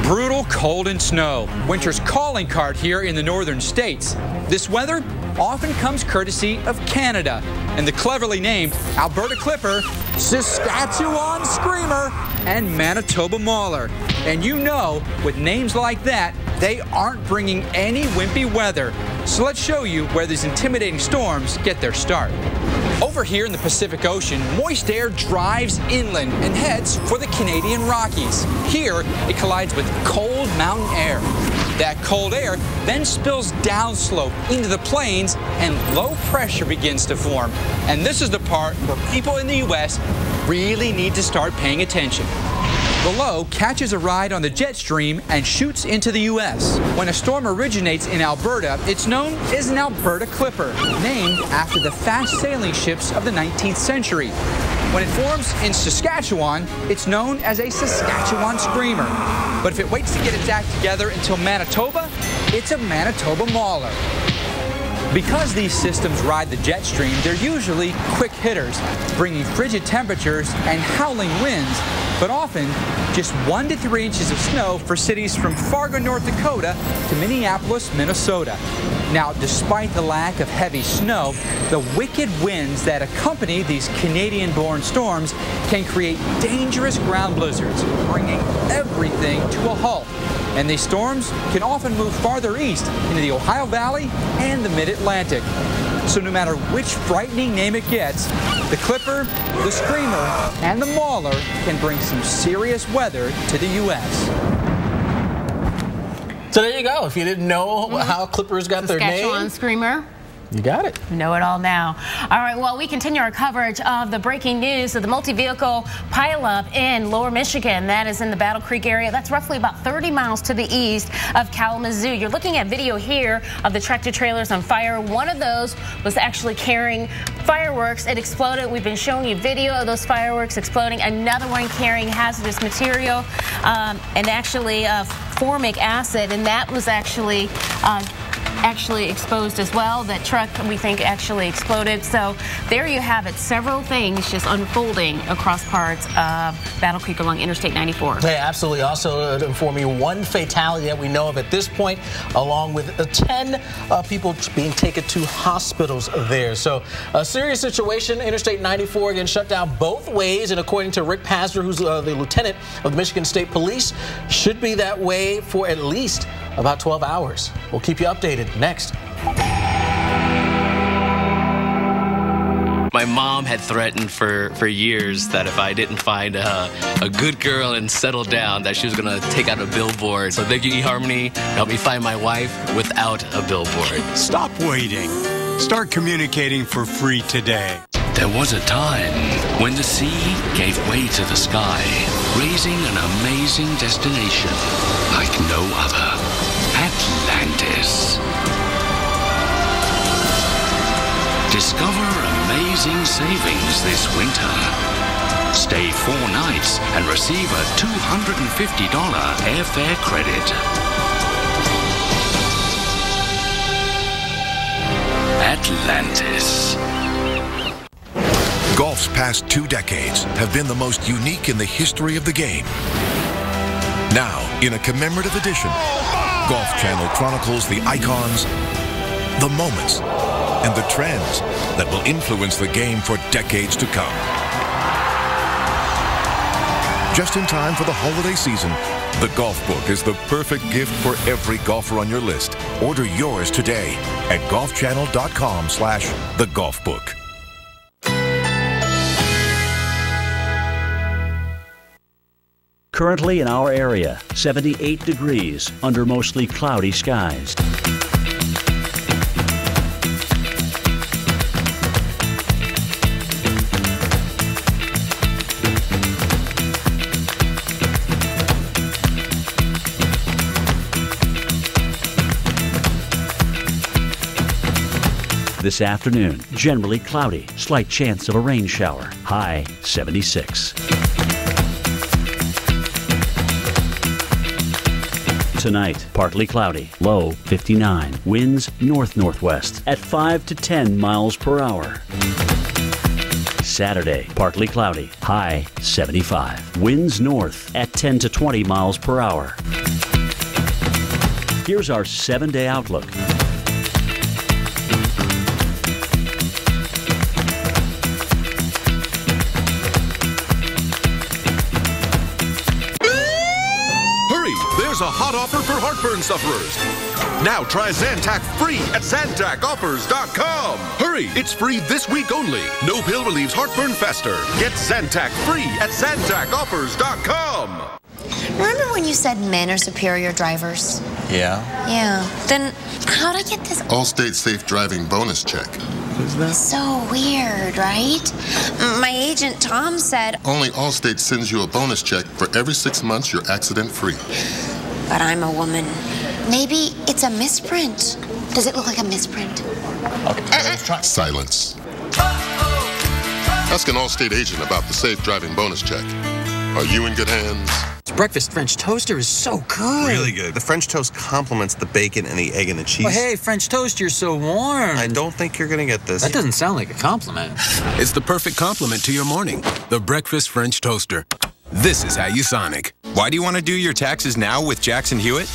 Brutal cold and snow. Winter's calling card here in the northern states. This weather often comes courtesy of Canada and the cleverly named Alberta Clipper, Saskatchewan Screamer, and Manitoba Mauler. And you know, with names like that, they aren't bringing any wimpy weather. So let's show you where these intimidating storms get their start. Over here in the Pacific Ocean, moist air drives inland and heads for the Canadian Rockies. Here, it collides with cold mountain air. That cold air then spills downslope into the plains and low pressure begins to form. And this is the part where people in the U.S. really need to start paying attention. The low catches a ride on the jet stream and shoots into the U.S. When a storm originates in Alberta, it's known as an Alberta Clipper, named after the fast sailing ships of the 19th century. When it forms in Saskatchewan, it's known as a Saskatchewan Screamer. But if it waits to get its act together until Manitoba, it's a Manitoba Mauler. Because these systems ride the jet stream, they're usually quick hitters, bringing frigid temperatures and howling winds, but often just 1 to 3 inches of snow for cities from Fargo, North Dakota to Minneapolis, Minnesota. Now, despite the lack of heavy snow, the wicked winds that accompany these Canadian-born storms can create dangerous ground blizzards, bringing everything to a halt. And these storms can often move farther east into the Ohio Valley and the Mid-Atlantic. So no matter which frightening name it gets, the Clipper, the Screamer, and the Mauler can bring some serious weather to the U.S. So there you go. If you didn't know how Clippers got their name. Saskatchewan Screamer. You got it. Know it all now. All right, well, we continue our coverage of the breaking news of the multi-vehicle pileup in Lower Michigan. That is in the Battle Creek area. That's roughly about 30 miles to the east of Kalamazoo. You're looking at video here of the tractor trailers on fire. One of those was actually carrying fireworks. It exploded. We've been showing you video of those fireworks exploding. Another one carrying hazardous material and actually formic acid, and that was actually exposed as well. That truck, we think, actually exploded. So there you have it. Several things just unfolding across parts of Battle Creek along Interstate 94. Yeah, absolutely. Also to inform you, 1 fatality that we know of at this point, along with 10 people being taken to hospitals there. So a serious situation. Interstate 94 again shut down both ways, and according to Rick Pastor, who's the lieutenant of the Michigan State Police, should be that way for at least about 12 hours. We'll keep you updated next. My mom had threatened for years that if I didn't find a good girl and settle down, that she was going to take out a billboard. So thank you, eHarmony, help me find my wife without a billboard. Stop waiting. Start communicating for free today. There was a time when the sea gave way to the sky. raising an amazing destination like no other. Atlantis. Discover amazing savings this winter. Stay 4 nights and receive a $250 airfare credit. Atlantis. Golf's past 2 decades have been the most unique in the history of the game. Now, in a commemorative edition, Golf Channel chronicles the icons, the moments, and the trends that will influence the game for decades to come. Just in time for the holiday season, the Golf Book is the perfect gift for every golfer on your list. Order yours today at golfchannel.com/thegolfbook. Currently in our area, 78 degrees under mostly cloudy skies. This afternoon, generally cloudy, slight chance of a rain shower, high 76. Tonight, partly cloudy, low 59. Winds north-northwest at 5 to 10 miles per hour. Saturday, partly cloudy, high 75. Winds north at 10 to 20 miles per hour. Here's our 7-day outlook. There's a hot offer for heartburn sufferers. Now try Zantac free at ZantacOffers.com. Hurry, it's free this week only. No pill relieves heartburn faster. Get Zantac free at ZantacOffers.com. Remember when you said men are superior drivers? Yeah. Yeah. Then how'd I get this Allstate Safe Driving bonus check? Who's that? So weird, right? My agent Tom said Only Allstate sends you a bonus check for every 6 months you're accident-free. But I'm a woman. Maybe it's a misprint. Does it look like a misprint? Okay, let's try. Silence. Ask an Allstate agent about the Safe Driving bonus check. Are you in good hands? This breakfast French toaster is so good. Really good. The French toast complements the bacon and the egg and the cheese. Well, hey, French toast, you're so warm. I don't think you're going to get this. That doesn't sound like a compliment. It's the perfect compliment to your morning. The breakfast French toaster. This is how you Sonic. Why do you want to do your taxes now with Jackson Hewitt?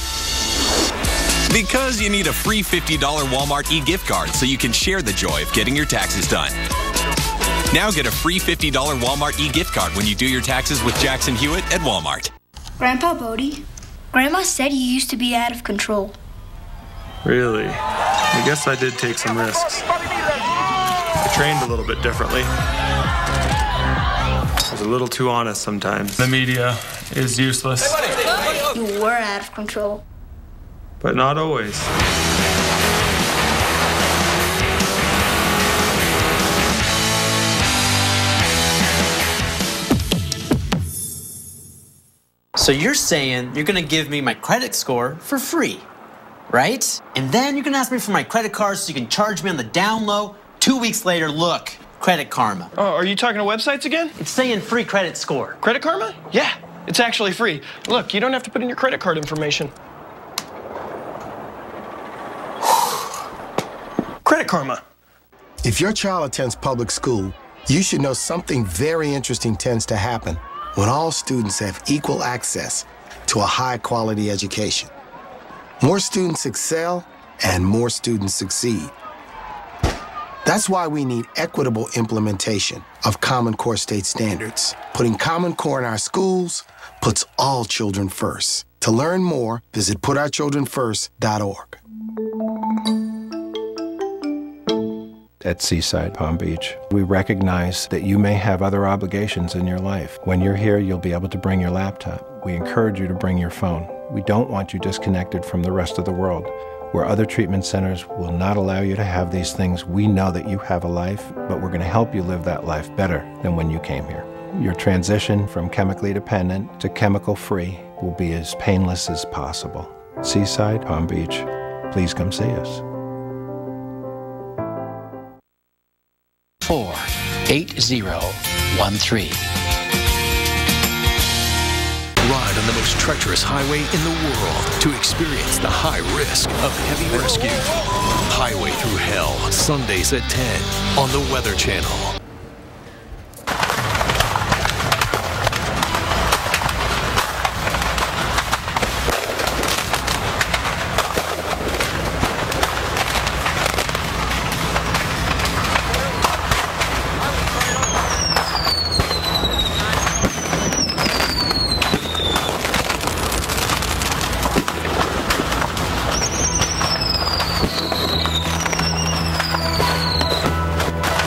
Because you need a free $50 Walmart e-gift card so you can share the joy of getting your taxes done. Now get a free $50 Walmart e-gift card when you do your taxes with Jackson Hewitt at Walmart. Grandpa Bodie, Grandma said you used to be out of control. Really? I guess I did take some risks. I trained a little bit differently. I was a little too honest sometimes. The media is useless. You were out of control. But not always. So you're saying you're gonna give me my credit score for free, right? And then you're gonna ask me for my credit card so you can charge me on the down low. 2 weeks later, look, Credit Karma. Oh, are you talking to websites again? It's saying free credit score. Credit Karma? Yeah, it's actually free. Look, you don't have to put in your credit card information. Credit Karma. If your child attends public school, you should know something very interesting tends to happen when all students have equal access to a high-quality education. More students excel, and more students succeed. That's why we need equitable implementation of Common Core state standards. Putting Common Core in our schools puts all children first. To learn more, visit putourchildrenfirst.org. At Seaside Palm Beach, we recognize that you may have other obligations in your life. When you're here, you'll be able to bring your laptop. We encourage you to bring your phone. We don't want you disconnected from the rest of the world. Where other treatment centers will not allow you to have these things, we know that you have a life, but we're going to help you live that life better than when you came here. your transition from chemically dependent to chemical-free will be as painless as possible. Seaside, Palm Beach, please come see us. 48013. Ride on the most treacherous highway in the world to experience the high risk of heavy rescue. Highway Through Hell, Sundays at 10 on the Weather Channel.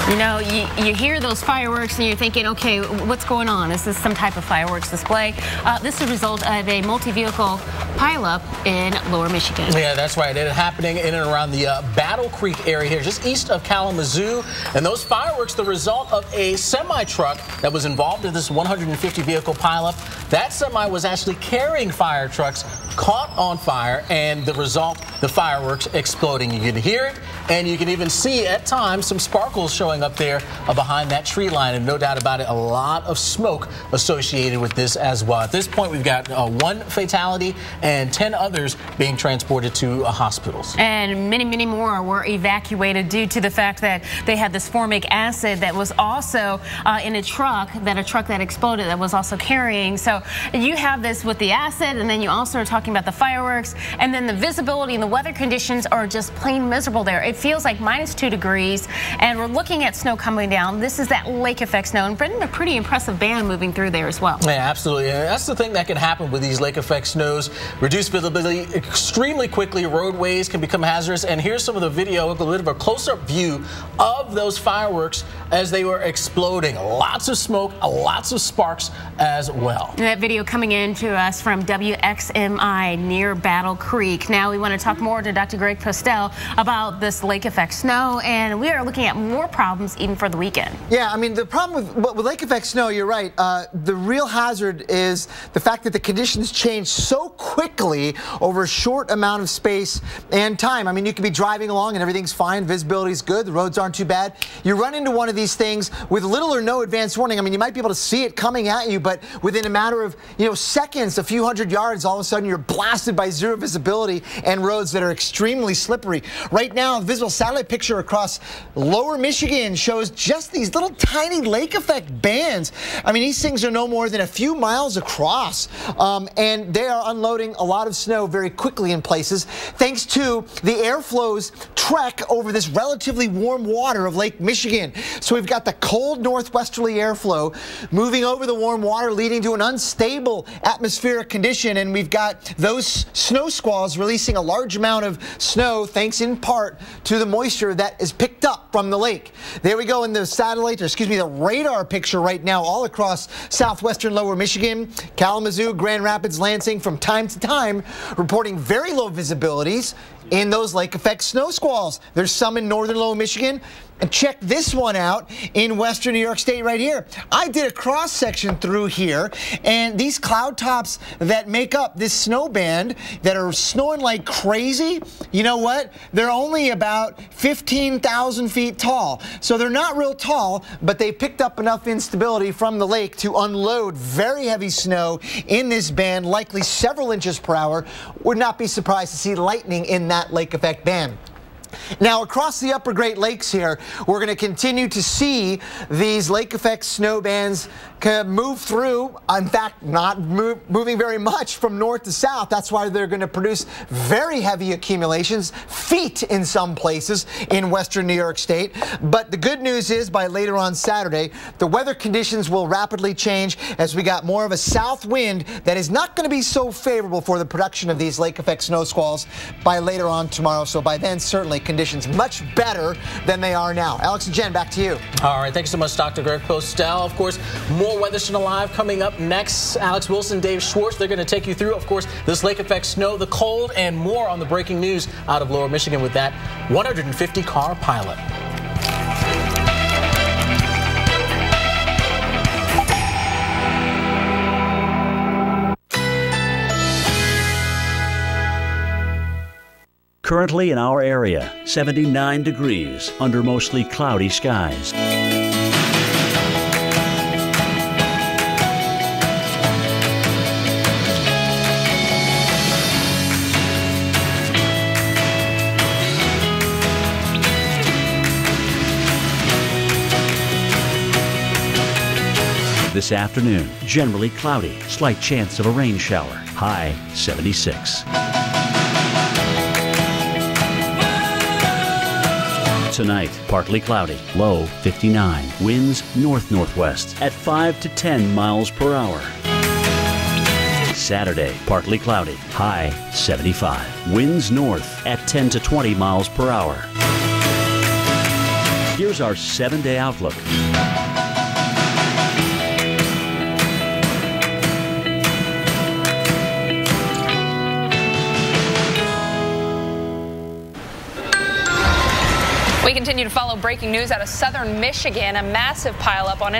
You know, you hear those fireworks and you're thinking, okay, what's going on? Is this some type of fireworks display? This is a result of a multi-vehicle pileup in Lower Michigan. Yeah, that's right. It is happening in and around the Battle Creek area here, just east of Kalamazoo. And those fireworks, the result of a semi-truck that was involved in this 150-vehicle pileup. That semi was actually carrying fire trucks, caught on fire, and the result, the fireworks exploding. You can hear it, and you can even see at times some sparkles showing up there behind that tree line, and no doubt about it, a lot of smoke associated with this as well. At this point, we've got 1 fatality and 10 others being transported to hospitals. And many, many more were evacuated due to the fact that they had this formic acid that was also in a truck that exploded that was also carrying. So you have this with the acid, and then you also are talking about the fireworks, and then the visibility and the weather conditions are just plain miserable there. It feels like -2 degrees, and we're looking at snow coming down. This is that lake effect snow, and Brendan, a pretty impressive band moving through there as well. Yeah, absolutely. And that's the thing that can happen with these lake effect snows. Reduced visibility extremely quickly. Roadways can become hazardous. And here's some of the video, a little bit of a close-up view of those fireworks as they were exploding. Lots of smoke, lots of sparks as well. And that video coming in to us from WXMI near Battle Creek. Now we want to talk more to Dr. Greg Postel about this lake effect snow, and we are looking at more problems even for the weekend. Yeah, I mean, the problem with lake effect snow, you're right. The real hazard is the fact that the conditions change so quickly over a short amount of space and time. I mean, you could be driving along and everything's fine, visibility's good, the roads aren't too bad. You run into one of these things with little or no advance warning. I mean, you might be able to see it coming at you, but within a matter of, seconds, a few hundred yards, all of a sudden you're blasted by zero visibility and roads that are extremely slippery. Right now, a visual satellite picture across Lower Michigan shows just these little tiny lake effect bands. I mean, these things are no more than a few miles across, and they are unloading a lot of snow very quickly in places, thanks to the airflow's trek over this relatively warm water of Lake Michigan. So we've got the cold northwesterly airflow moving over the warm water, leading to an unstable atmospheric condition, and we've got those snow squalls releasing a large amount of snow, thanks in part to the moisture that is picked up from the lake. There we go in the satellite, or excuse me, the radar picture right now all across southwestern Lower Michigan, Kalamazoo, Grand Rapids, Lansing, from time to time reporting very low visibilities in those lake effect snow squalls. There's some in northern Lower Michigan. And check this one out in western New York State right here. I did a cross section through here, and these cloud tops that make up this snow band that are snowing like crazy, you know what? They're only about 15,000 feet tall. So they're not real tall, but they picked up enough instability from the lake to unload very heavy snow in this band, likely several inches per hour. Would not be surprised to see lightning in that lake effect band. Now, across the upper Great Lakes here, we're going to continue to see these lake effect snow bands move through. In fact, not moving very much from north to south. That's why they're going to produce very heavy accumulations, feet in some places in western New York State. But the good news is, by later on Saturday, the weather conditions will rapidly change as we got more of a south wind that is not going to be so favorable for the production of these lake effect snow squalls by later on tomorrow. So by then, certainly conditions much better than they are now. Alex and Jen, back to you. All right, thank you so much, Dr. Greg Postel. Of course, more Weather Channel Live coming up next. Alex Wilson, Dave Schwartz, they're going to take you through, of course, this lake effect snow, the cold, and more on the breaking news out of Lower Michigan with that 150-car pileup. Currently in our area, 79 degrees under mostly cloudy skies. This afternoon, generally cloudy, slight chance of a rain shower, high 76. Tonight, partly cloudy, low 59. Winds north-northwest at 5 to 10 miles per hour. Saturday, partly cloudy, high 75. Winds north at 10 to 20 miles per hour. Here's our 7-day outlook. We continue to follow breaking news out of southern Michigan. A massive pileup on